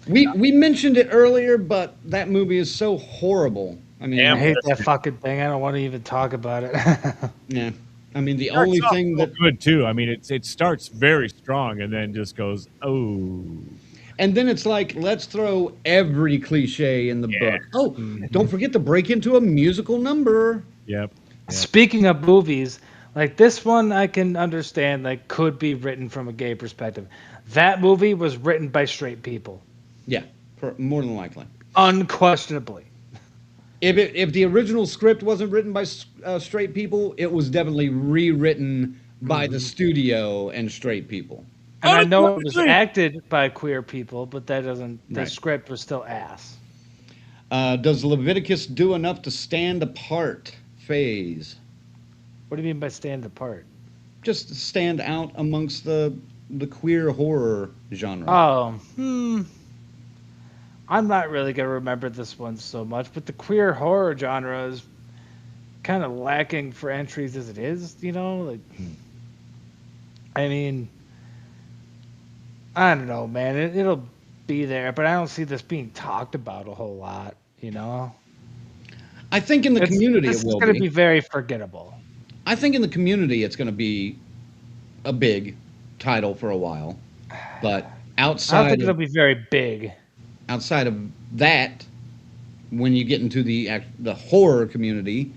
We mentioned it earlier, but that movie is so horrible. I mean, I hate that fucking thing. I don't want to even talk about it. yeah. I mean, the only thing that good too. I mean, it starts very strong and then just goes, oh. And then it's like, let's throw every cliche in the book. Oh, don't forget to break into a musical number. Yep. Speaking of movies, like this one I can understand, like could be written from a gay perspective. That movie was written by straight people. Yeah, more than likely. Unquestionably. If the original script wasn't written by straight people, it was definitely rewritten by the studio and straight people. And I know it was acted by queer people, but that doesn't. The Right. script was still ass. Does Leviticus do enough to stand apart? Phase. What do you mean by stand apart? Just stand out amongst the queer horror genre. Oh, I'm not really gonna remember this one so much, but the queer horror genre is kind of lacking for entries as it is. You know, like, I mean, I don't know, man. It'll be there, but I don't see this being talked about a whole lot. You know, I think in the community this it will is gonna be. be very forgettable. I think in the community it's going to be a big title for a while, but I don't outside think it'll of, be very big. outside of that, when you get into the horror community,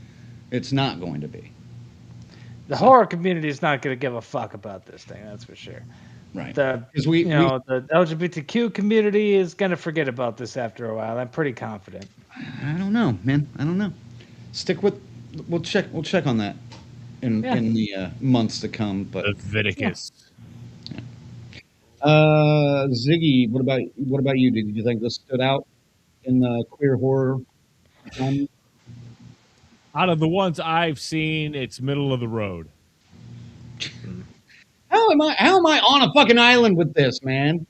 it's not going to be. The horror community is not going to give a fuck about this thing. That's for sure. Right. The 'Cause the LGBTQ community is going to forget about this after a while. I'm pretty confident. I don't know, man. I don't know. Stick with. We'll check on that in the months to come. But Leviticus. Ziggy, what about you? Did you think this stood out in the queer horror genre? Out of the ones I've seen, it's middle of the road. How am I on a fucking island with this, man?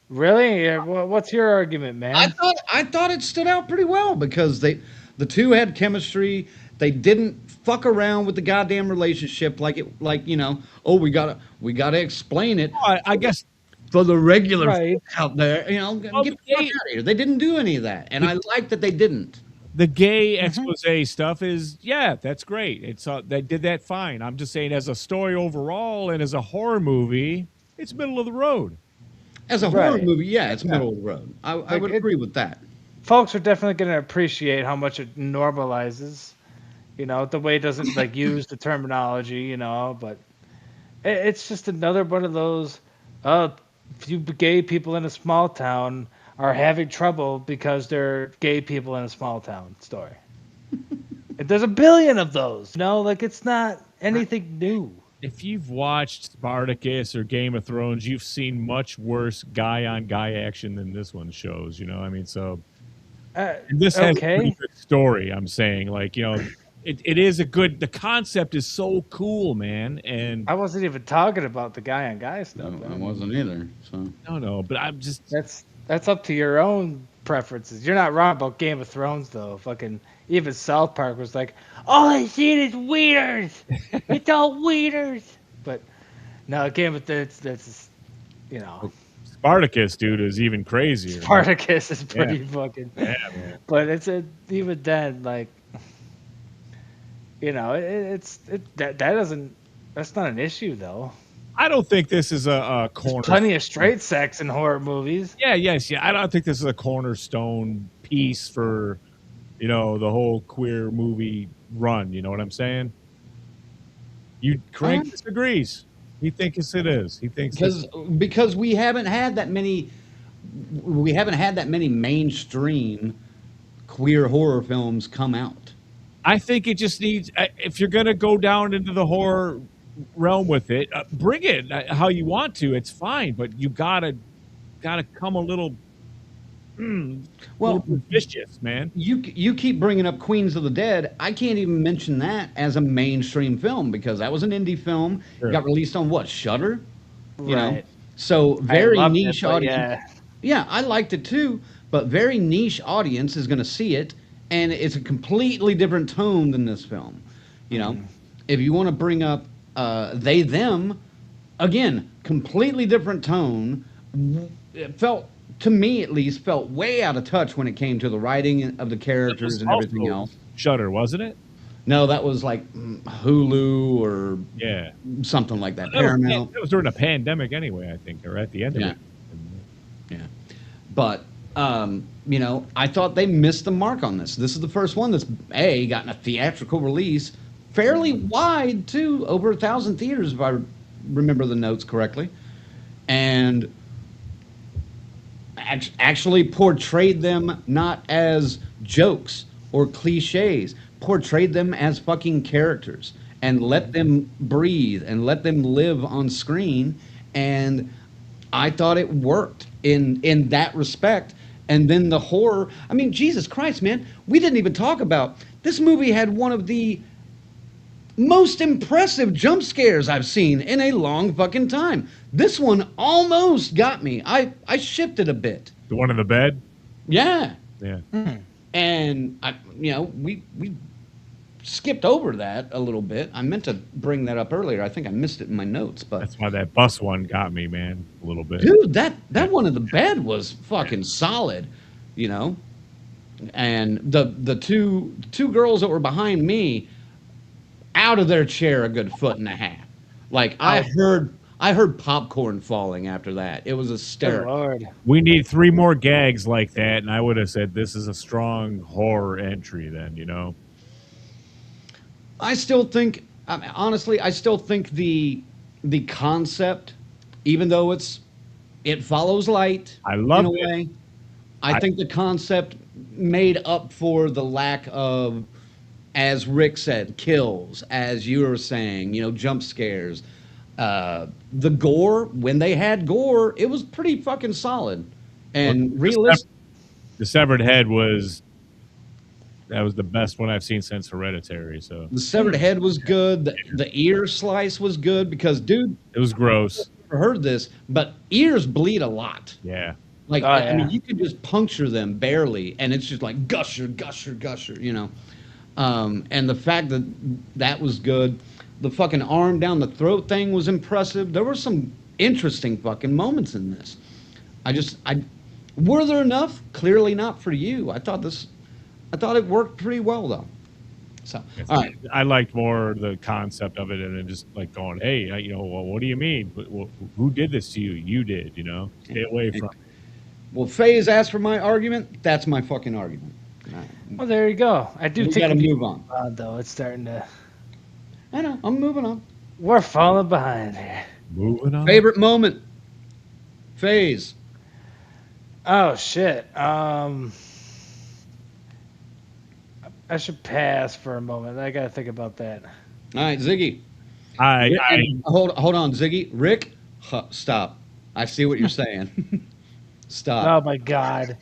Really? Yeah, what's your argument, man? I thought it stood out pretty well because the two had chemistry. They didn't fuck around with the goddamn relationship like you know. Oh, we gotta explain it. I guess For the regular Right. folks out there, you know, get Well, the fuck out of here. They didn't do any of that, and I like that they didn't. the gay expose stuff is, yeah, that's great. It's they did that fine. I'm just saying, as a story overall and as a horror movie, it's middle of the road. As a horror Right. movie, yeah, it's middle of the road. I would agree with that. Folks are definitely going to appreciate how much it normalizes. You know, the way it doesn't like use the terminology. You know, but it's just another one of those. Few gay people in a small town are having trouble because they're gay people in a small town story. There's a billion of those. No, like it's not anything new. If you've watched Spartacus or Game of Thrones, you've seen much worse guy-on-guy action than this one shows. You know, I mean, so and this has a pretty good story. I'm saying, like, you know, it is a good. The concept is so cool, man. And I wasn't even talking about the guy-on-guy stuff. I wasn't either. So no, but I'm just that's up to your own preferences. You're not wrong about Game of Thrones, though. Fucking even South Park was like, all I see is wieners. It's all wieners. But no, Game of that's you know. Spartacus, dude, is even crazier. Spartacus is pretty fucking. Yeah, man. But it's even then, like, you know, that doesn't. That's not an issue, though. I don't think this is a corner. There's plenty of straight sex in horror movies. Yeah. I don't think this is a cornerstone piece for, you know, the whole queer movie run. You know what I'm saying? Craig disagrees. He thinks it is. He thinks because we haven't had that many mainstream queer horror films come out. I think it just needs. If you're gonna go down into the horror realm with it, bring it how you want to. It's fine, but you gotta come a little. Well, vicious, man. You keep bringing up Queens of the Dead. I can't even mention that as a mainstream film because that was an indie film. Sure. It got released on what, Shudder? You know, so very niche audience. Yeah, I liked it too, but very niche audience is going to see it, and it's a completely different tone than this film. You know, if you want to bring up they them, again, completely different tone. It felt. To me, at least, felt way out of touch when it came to the writing of the characters and everything else. Shudder, wasn't it? No, that was like Hulu or something like that. Paramount. It was during a pandemic anyway, I think, or at the end of it. Yeah. But, you know, I thought they missed the mark on this. This is the first one that's, gotten a theatrical release, fairly wide, too, over 1,000 theaters, if I remember the notes correctly. And actually portrayed them not as jokes or cliches, portrayed them as fucking characters and let them breathe and let them live on screen. And I thought it worked in that respect. And then the horror, I mean, Jesus Christ, man, we didn't even talk about, this movie had one of the most impressive jump scares I've seen in a long fucking time. This one almost got me. I shifted a bit. The one in the bed? Yeah. Yeah. And we skipped over that a little bit. I meant to bring that up earlier. I think I missed it in my notes, but that's why that bus one got me, man, a little bit. Dude, that one in the bed was fucking solid, you know. And the two girls that were behind me, out of their chair a good foot and a half. Like I heard popcorn falling after that. It was hysterical. Lord. We need 3 more gags like that, and I would have said this is a strong horror entry then, you know. I still think, honestly, I still think the concept, even though it follows light in a way, I think the concept made up for the lack of, as Rick said, kills, as you were saying, you know, jump scares. The gore, when they had gore, it was pretty fucking solid and realistic. The severed head was the best one I've seen since Hereditary. So the severed head was good. The ear slice was good because, dude, it was gross. I've never heard this, but ears bleed a lot. Yeah. Like, I mean, you could just puncture them barely, and it's just like gusher, you know. And the fact that was good. The fucking arm down the throat thing was impressive. There were some interesting fucking moments in this. Were there enough? Clearly not for you. I thought it worked pretty well though. So, all right. I liked more the concept of it and then just like going, hey, you know, well, what do you mean? Well, who did this to you? You did, you know. Stay away from it. Well, Faye's asked for my argument. That's my fucking argument. Well, there you go. I do we think gotta move on. Though it's starting to. I know. I'm moving on. We're falling behind here. Moving on. Favorite moment. Phase. Oh shit. I should pass for a moment. I gotta think about that. All right, Ziggy. I Hold on, Ziggy. Rick, stop. I see what you're saying. Stop. Oh my god.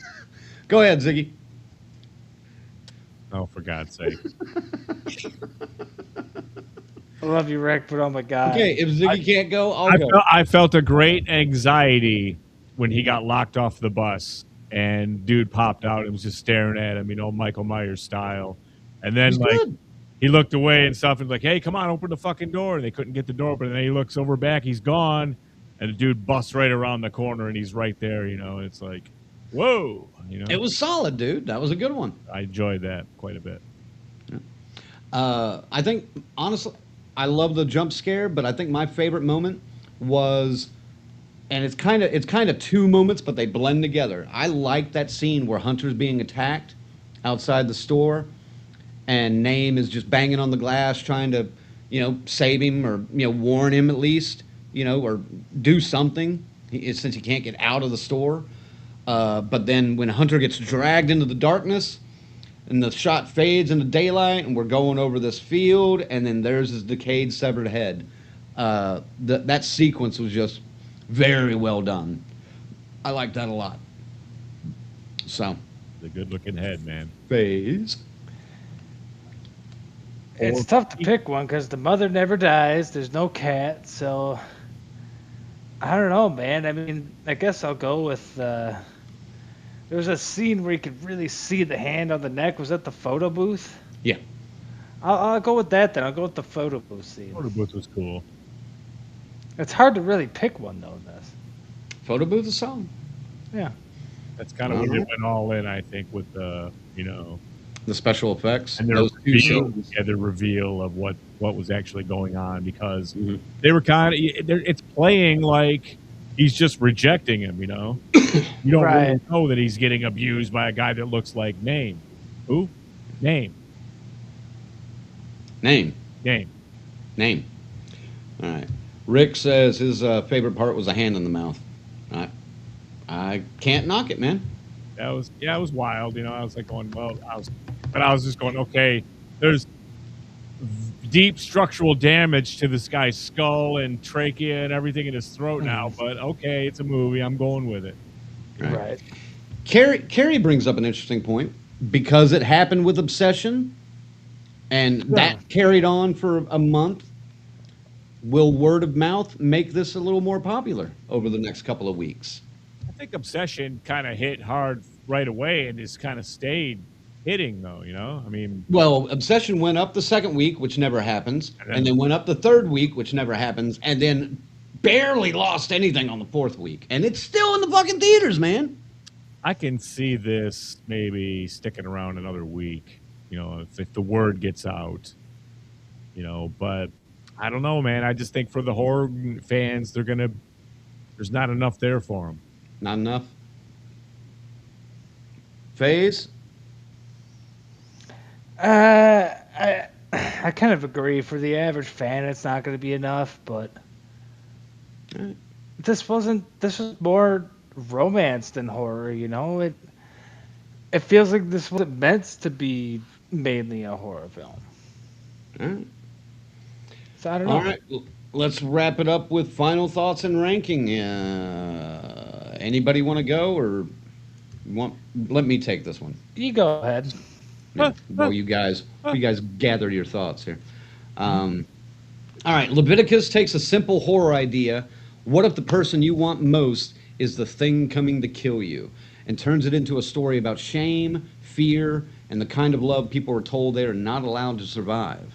Go ahead, Ziggy. oh, for God's sake. I love you, Rick, but oh my god. Okay, if Ziggy can't go, I'll go. I felt a great anxiety when he got locked off the bus and dude popped out and was just staring at him, Michael Myers style. And then He's like good. he looked away and stuff and like, hey, come on, open the fucking door. And they couldn't get the door open. And then he looks over back, he's gone. And the dude busts right around the corner and he's right there, and it's like, whoa. It was solid, dude. That was a good one. I enjoyed that quite a bit. I think, honestly, I love the jump scare, but I think my favorite moment was, and it's kind of two moments, but they blend together. I like that scene where Hunter's being attacked outside the store, and Name is just banging on the glass trying to, save him or, warn him at least, or do something since he can't get out of the store. But then when Hunter gets dragged into the darkness and the shot fades into daylight and we're going over this field and then there's his decayed, severed head. That sequence was just very well done. I like that a lot. So. The good looking head, man. Phase. It's tough to pick one because the mother never dies. There's no cat, so I don't know, man. I mean, I guess I'll go with. There was a scene where you could really see the hand on the neck. Was that the photo booth? Yeah. I'll go with that then. I'll go with the photo booth scene. Photo booth was cool. It's hard to really pick one though. In this. Photo booth is solid. Yeah. That's kind of when they went all in, I think, with the the special effects and those two scenes. the reveal of what was actually going on because they were kind of it's playing like he's just rejecting him. You don't really know that he's getting abused by a guy that looks like Name. Who? Name. Name. All right. Rick says his favorite part was a hand in the mouth. I can't knock it, man. It was wild. I was like going, I was just going, okay, there's deep structural damage to this guy's skull and trachea and everything in his throat now, but okay, it's a movie. I'm going with it. Right. Carrie brings up an interesting point because it happened with Obsession and that carried on for a month. Will word of mouth make this a little more popular over the next couple of weeks? I think Obsession kind of hit hard right away and just kind of stayed hitting, though, I mean... Well, Obsession went up the second week, which never happens, and then went up the third week, which never happens, and then barely lost anything on the fourth week. And it's still in the fucking theaters, man. I can see this maybe sticking around another week, if the word gets out, but I don't know, man. I just think for the horror fans, there's not enough there for them. Not enough? Phase? I kind of agree. For the average fan, it's not going to be enough, but this was more romance than horror, It feels like this wasn't meant to be mainly a horror film. All right. So I don't know. All right, let's wrap it up with final thoughts and ranking. Anybody want to go, or let me take this one? You go ahead. Yeah. Well, you guys gather your thoughts here. All right, Leviticus takes a simple horror idea. What if the person you want most is the thing coming to kill you? And turns it into a story about shame, fear, and the kind of love people are told they are not allowed to survive.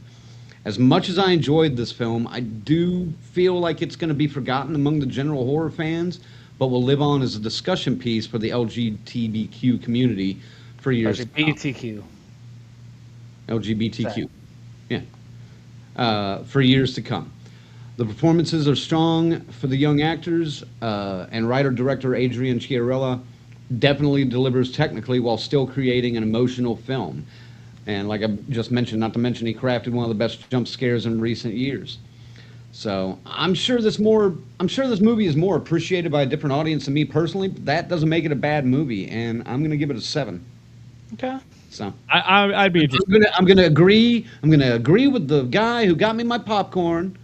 As much as I enjoyed this film, I do feel like it's going to be forgotten among the general horror fans, but will live on as a discussion piece for the LGBTQ community for years to come. LGBTQ. Yeah. For years to come. The performances are strong for the young actors, and writer-director Adrian Chiarella definitely delivers technically while still creating an emotional film. And like I just mentioned, not to mention he crafted one of the best jump scares in recent years. So I'm sure this movie is more appreciated by a different audience than me personally, but that doesn't make it a bad movie, and I'm going to give it a 7. Okay. So I'd be interested. I'm gonna agree. I'm gonna agree with the guy who got me my popcorn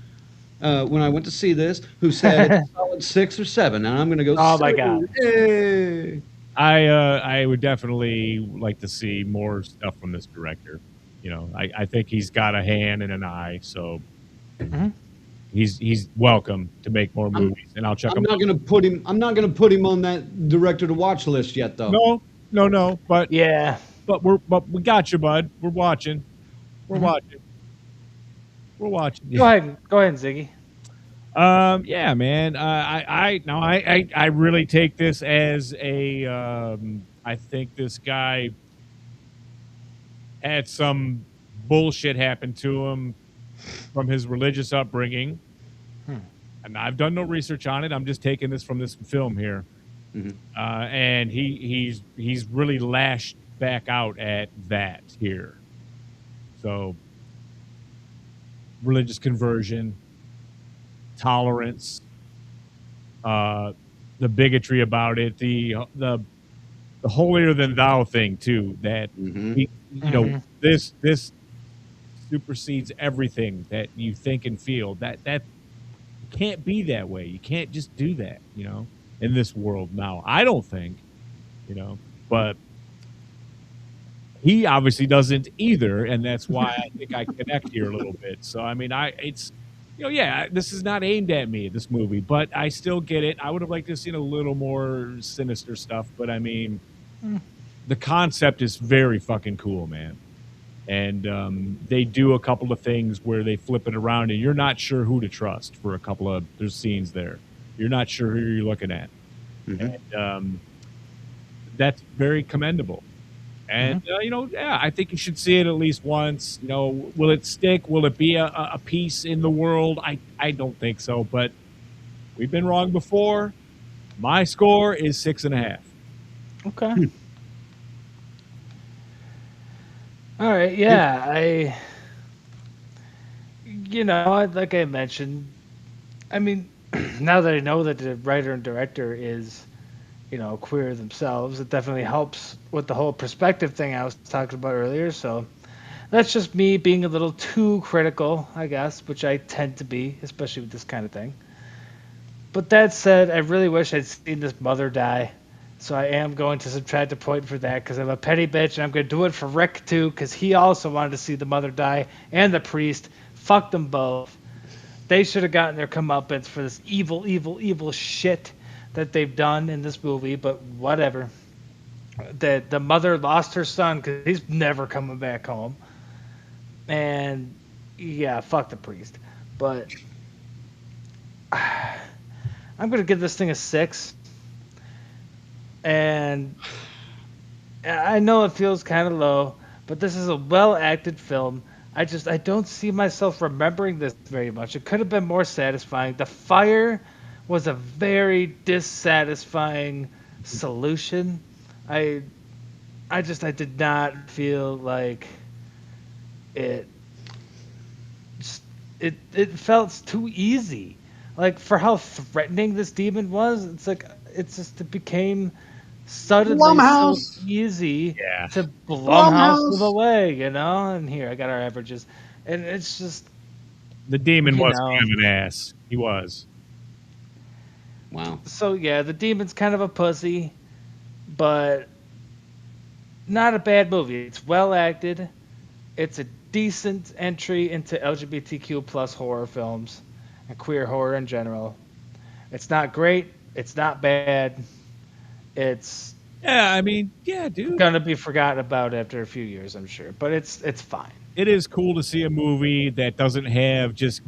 when I went to see this, who said it's a solid 6 or 7, and I'm gonna go. Oh my 7. God. Yay. I would definitely like to see more stuff from this director. You know, I think he's got a hand and an eye, so he's welcome to make more movies, and I'll check I'm him not out. gonna put him. I'm not gonna put him on that director to watch list yet, though. No, but Yeah. but we got you, bud. We're watching. We're watching. We're watching. Go ahead, Ziggy. Yeah, man. I really take this as a. I think this guy had some bullshit happen to him from his religious upbringing, and I've done no research on it. I'm just taking this from this film here, and he's really lashed back out at that here. So, religious conversion, tolerance, the bigotry about it, the holier than thou thing too. That you know, this supersedes everything that you think and feel. That can't be that way. You can't just do that. You know, in this world now, I don't think. You know, but he obviously doesn't either, and that's why I think I connect here a little bit. So I mean, it's. You know, yeah, this is not aimed at me, this movie, but I still get it. I would have liked to have seen a little more sinister stuff, but I mean, the concept is very fucking cool, man. And they do a couple of things where they flip it around, and you're not sure who to trust for a couple of there's scenes there. You're not sure who you're looking at, and that's very commendable. And, you know, yeah, I think you should see it at least once. You know, will it stick? Will it be a piece in the world? I don't think so, but we've been wrong before. My score is 6.5. Okay. All right. Yeah. Like I mentioned, I mean, now that I know that the writer and director is, queer themselves, it definitely helps with the whole perspective thing I was talking about earlier. So that's just me being a little too critical, I guess, which I tend to be, especially with this kind of thing. But that said, I really wish I'd seen this mother die. So I am going to subtract a point for that because I'm a petty bitch, and I'm going to do it for Rick too because he also wanted to see the mother die and the priest. Fuck them both. They should have gotten their comeuppance for this evil, evil, evil shit that they've done in this movie, but whatever. The mother lost her son because he's never coming back home. And yeah, fuck the priest. But I'm going to give this thing a 6. And I know it feels kind of low, but this is a well-acted film. I don't see myself remembering this very much. It could have been more satisfying. The fire was a very dissatisfying solution. I did not feel like it felt too easy. Like, for how threatening this demon was, it became suddenly so easy to Blumhouse with away, And here, I got our averages. And it's just... The demon was kind of an ass. He was. Wow. So, yeah, the demon's kind of a pussy, but not a bad movie. It's well acted. It's a decent entry into LGBTQ plus horror films and queer horror in general. It's not great. It's not bad. It's dude. Gonna be forgotten about after a few years, I'm sure. But it's fine. It is cool to see a movie that doesn't have just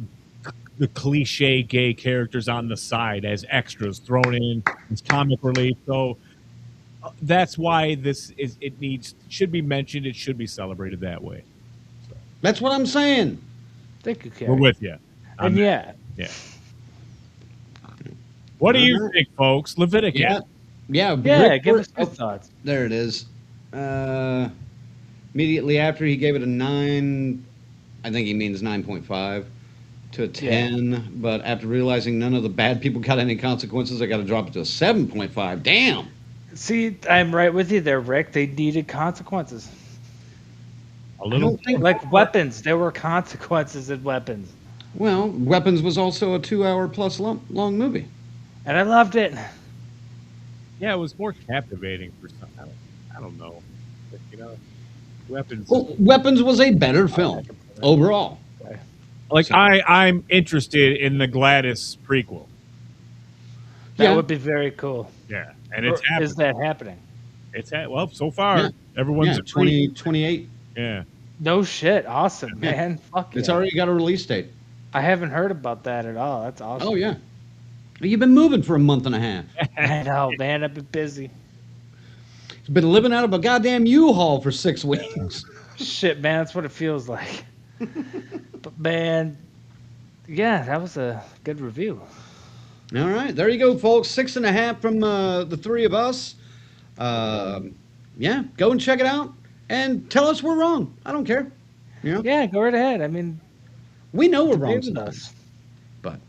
the cliche gay characters on the side as extras thrown in as comic relief. So that's why should be mentioned. It should be celebrated that way. So. That's what I'm saying. Thank you, Carrie. We're with you. Yeah. What do you think, folks? Leviticus. Yeah, Rick, give us your thoughts. There it is. Immediately after, he gave it a 9. I think he means 9.5 to a 10. Yeah. But after realizing none of the bad people got any consequences, I got to drop it to a 7.5. Damn. See, I'm right with you there, Rick. They needed consequences. A little. Like weapons. There were consequences in weapons. Well, Weapons was also a 2-hour plus long movie. And I loved it. Yeah, it was more captivating for some. I don't know. But, you know, Weapons. Well, Weapons was a better film overall. Like I'm interested in the Gladys prequel. That would be very cool. Yeah, and it's Or is that happening? Well, so far everyone's agreed. 2028. Yeah. No shit. Awesome, man. Fuck It's yeah. already got a release date. I haven't heard about that at all. That's awesome. Oh yeah. You've been moving for a month and a half. I know, man. I've been busy. You've been living out of a goddamn U-Haul for 6 weeks. Shit, man. That's what it feels like. But man, yeah, that was a good review. All right, there you go, folks. 6.5 from the three of us. Yeah, go and check it out and tell us we're wrong. I don't care. You know? Yeah, go right ahead. I mean, we know we're agree wrong with sometimes. us. But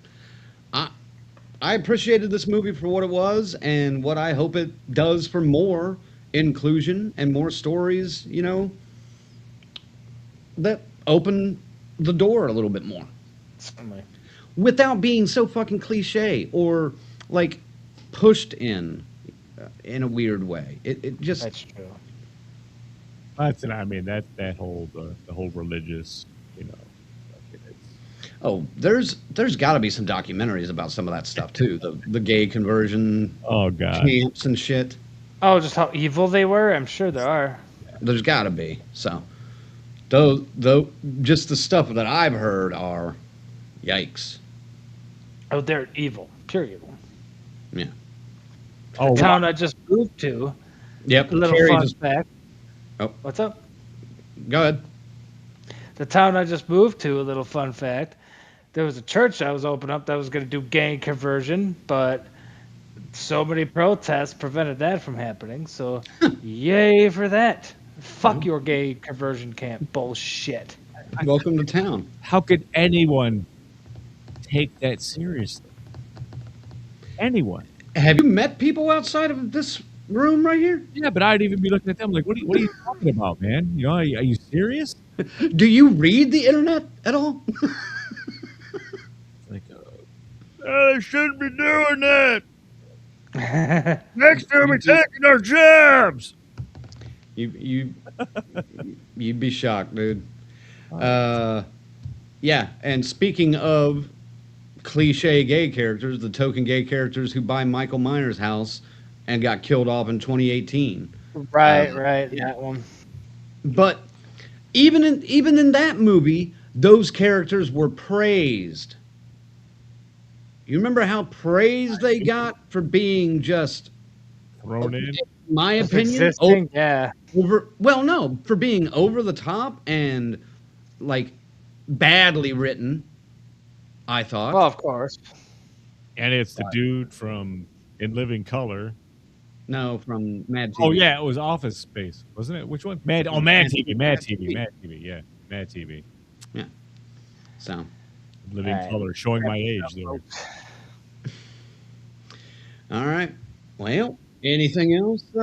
I appreciated this movie for what it was and what I hope it does for more inclusion and more stories, you know, that open the door a little bit more. Certainly. Without being so fucking cliche or like pushed in a weird way. It just That's true. That's I mean that whole the whole religious, you know. oh, there's got to be some documentaries about some of that stuff too. The gay conversion Oh god. camps and shit. Oh, just how evil they were? I'm sure there are. There's got to be. So though just the stuff that I've heard are yikes. Oh, they're evil. Pure evil. Yeah. Oh, The town I just moved to, Yep. a little Carrie fun just- fact. Oh. What's up? Go ahead. The town I just moved to, a little fun fact. There was a church that was open up that was going to do gang conversion, but so many protests prevented that from happening. So, yay for that. Fuck your gay conversion camp bullshit. Welcome to town. How could anyone take that seriously? Anyone? Have you met people outside of this room right here? Yeah, but I'd even be looking at them like, what are you talking about, man? You know, are you serious? Do you read the internet at all? Like, they shouldn't be doing that. Next time we're taking our jabs. You'd be shocked, dude. Yeah, and speaking of cliche gay characters, the token gay characters who buy Michael Myers' house and got killed off in 2018. Right, that one. But even in that movie, those characters were praised. You remember how praised they got for being just, Thrown in. in my opinion, Existing, yeah. for being over the top and like badly written. I thought. Well, of course. And it's the dude from In Living Color. No, from Mad TV. Oh yeah, it was Office Space, wasn't it? Which one? Mad TV. Mad TV. Yeah, Mad TV. Yeah. So. Living Color, showing my age there. All right. Well, anything else we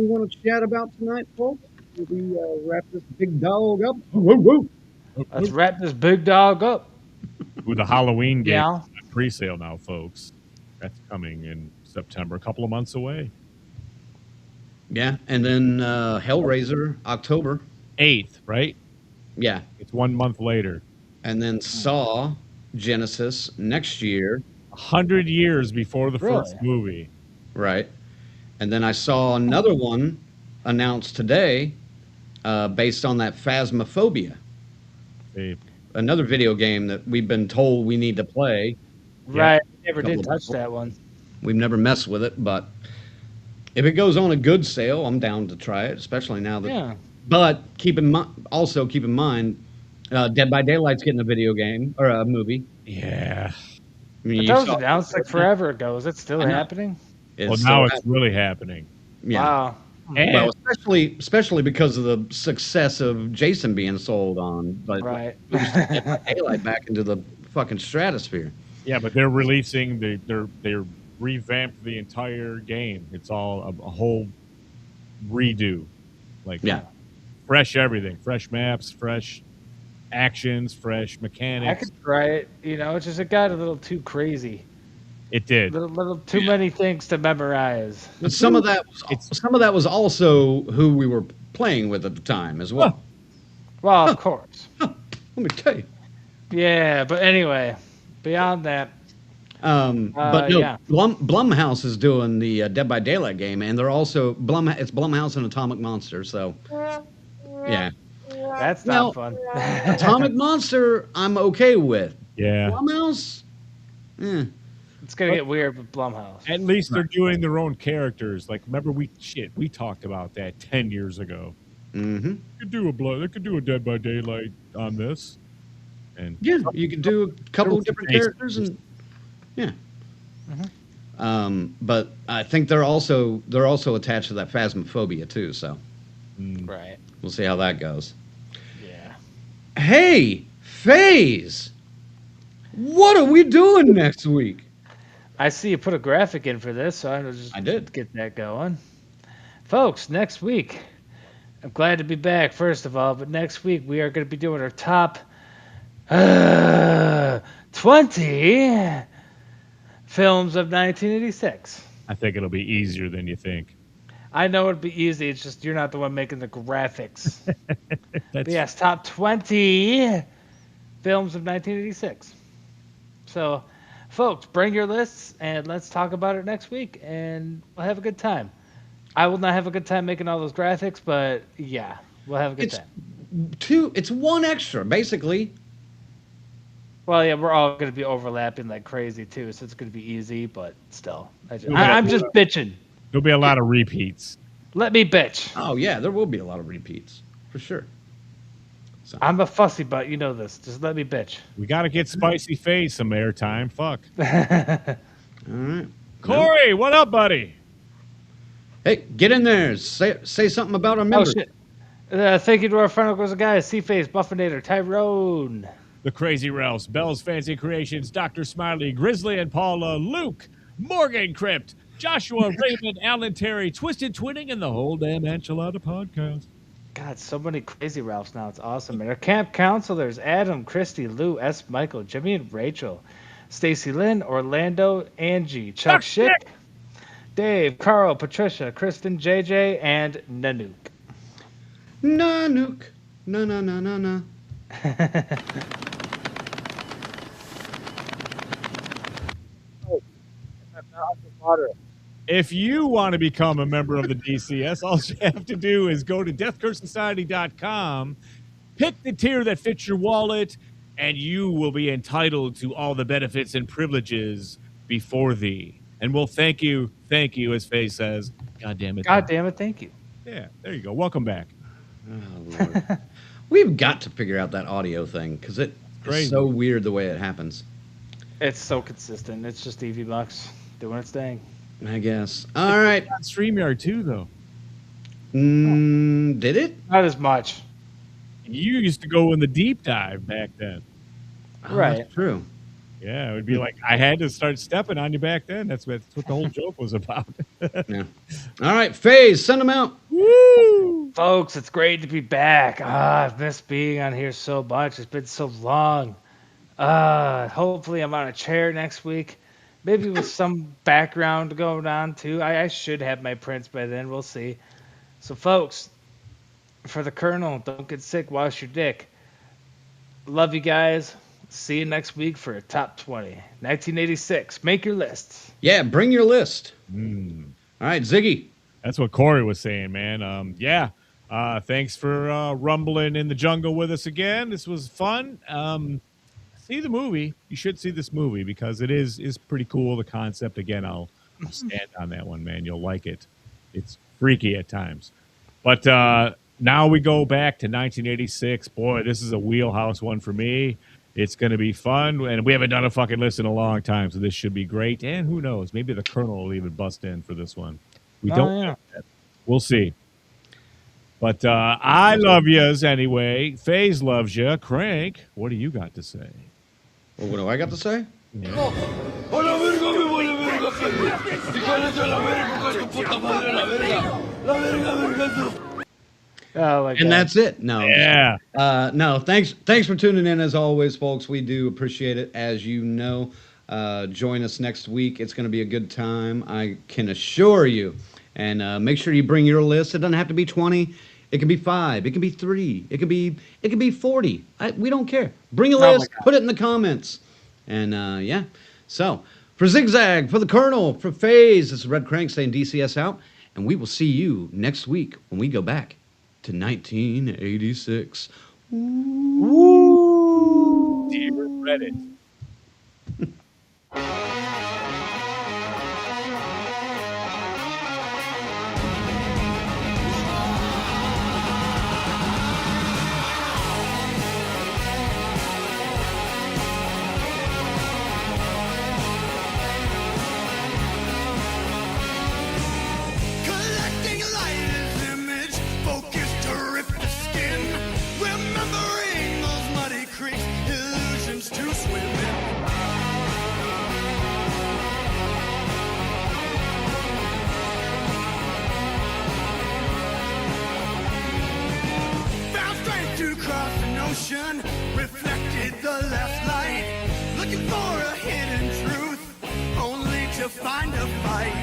want to chat about tonight, folks? Before we wrap this big dog up. Let's wrap this big dog up. With the Halloween game Yeah. on pre-sale now, folks. That's coming in September, a couple of months away. Yeah, and then Hellraiser, October. 8th, right? Yeah, It's 1 month later. and then Saw, Genesis next year. 100 years before the first Really? movie. Right. And then I saw another one announced today based on that Phasmophobia, They, another video game that we've been told we need to play. Right. Never did Couple of- touch that one. We've never messed with it, but if it goes on a good sale, I'm down to try it, especially now that. Yeah. But keep in mind, Dead by Daylight's getting a video game or a movie. yeah. I mean, But you that was saw- announced like forever ago. Is it still I know. happening? Well, it's now so it's really happening. yeah. Wow. And Well, especially because of the success of Jason being sold on, but Right. Dead by Daylight back into the fucking stratosphere. yeah, but they're releasing they're revamped the entire game. It's all a whole redo, like Yeah. fresh everything, fresh maps, fresh actions, fresh I mechanics. could try it. You know, it's just it got a little too crazy. It did. Little too many things to memorize. But some of that was also who we were playing with at the time as well. Well, of course. Let me tell you. Yeah, but anyway, beyond that, But no, yeah. Blumhouse is doing the Dead by Daylight game, and they're also it's Blumhouse and Atomic Monster. So, yeah, that's Well, not fun. Atomic Monster, I'm okay with. Yeah. Blumhouse, It's gonna get weird with Blumhouse. At least they're doing their own characters. Like, remember we talked about that 10 years ago. mm-hmm. They could do a Dead by Daylight on this. And Yeah, you could do a couple of different characters, and yeah. But I think they're also attached to that Phasmophobia too. So Right. we'll see how that goes. Yeah. Hey, FaZe, what are we doing next week? I see you put a graphic in for this, so I'll just I did. get that going. Folks, next week, I'm glad to be back, first of all, but next week we are going to be doing our top 20 films of 1986. I think it'll be easier than you think. I know it'd be easy, it's just you're not the one making the graphics. But That's yes, top 20 films of 1986. So, folks, bring your lists and let's talk about it next week, and we'll have a good time. I will not have a good time making all those graphics, but yeah, we'll have a good time. It's one extra, basically. Well, yeah, we're all going to be overlapping like crazy too, so it's going to be easy, but still. I'm just bitching. There'll be a lot of repeats. Let me bitch. Oh yeah, there will be a lot of repeats for sure. I'm a fussy butt, you know this. Just let me bitch. We got to get Spicy Face some airtime. Fuck. All right, Corey, what up, buddy? Hey, get in there. Say something about our Oh, members. shit. Thank you to our friend Uncle Guys, C-Face, Buffinator, Tyrone. The Crazy Ralphs, Bell's Fancy Creations, Dr. Smiley, Grizzly and Paula, Luke, Morgan Crypt, Joshua, Raymond, Alan Terry, Twisted Twinning, and the whole damn Enchilada podcast. God, so many crazy Ralphs now. It's awesome. And our camp counselors, Adam, Christy, Lou, S. Michael, Jimmy and Rachel, Stacy Lynn, Orlando, Angie, Chuck Schick, Dave, Carl, Patricia, Kristen, JJ, and Nanook. Nanook. Na. If you want to become a member of the DCS, all you have to do is go to deathcursesociety.com, pick the tier that fits your wallet, and you will be entitled to all the benefits and privileges before thee. And we'll thank you, as FaZe says. God damn it. God damn it, thank you. Yeah, there you go. Welcome back. Oh, Lord. We've got to figure out that audio thing because it's Crazy. so weird the way it happens. It's so consistent. It's just EV Bucks doing its thing. I guess. All right. On StreamYard too, though. Did it? Not as much. You used to go in the deep dive back then. Oh, Right. That's true. Yeah, it would be like I had to start stepping on you back then. That's what the whole joke was about. Yeah. All right, FaZe, send them out. Woo! Folks, it's great to be back. I've missed being on here so much. It's been so long. Hopefully I'm on a chair next week. Maybe with some background going on, too. I should have my prints by then. We'll see. So, folks, for the Colonel, don't get sick. Wash your dick. Love you guys. See you next week for a top 20. 1986. Make your lists. Yeah, bring your list. All right, Ziggy. That's what Corey was saying, man. Thanks for rumbling in the jungle with us again. This was fun. See the movie. You should see this movie because it is pretty cool. The concept, again, I'll stand on that one, man. You'll like it. It's freaky at times. But now we go back to 1986. Boy, this is a wheelhouse one for me. It's going to be fun, and we haven't done a fucking list in a long time, so this should be great. And who knows? Maybe the Colonel will even bust in for this one. We don't know yet. We'll see. But I love yous anyway. FaZe loves you. Crank, what do you got to say? Well, what do I got to say? Oh my god. And that's it. No. Yeah. No, thanks for tuning in as always, folks. We do appreciate it. As you know, join us next week. It's going to be a good time, I can assure you. And make sure you bring your list. It doesn't have to be 20. It can be 5. It can be 3. It can be 40. We don't care. Bring a list. Put it in the comments. And yeah. So for Zigzag, for the Colonel, for FaZe, this is Red Crank saying DCS out. And we will see you next week when we go back to 1986. Woo! Dear Reddit. Collecting light image, focused to rip the skin. Remembering those muddy creeks, illusions to swim in. Found strength to cross an ocean, reflected the last light. Looking for a hidden truth, only to find a fight.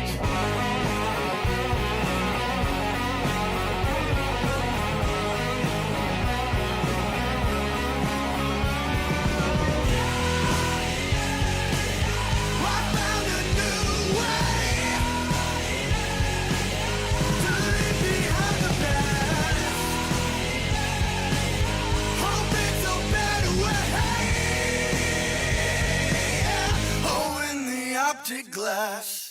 I found a new way to leave behind the past. Hope it's a better way. Oh, in the optic glass.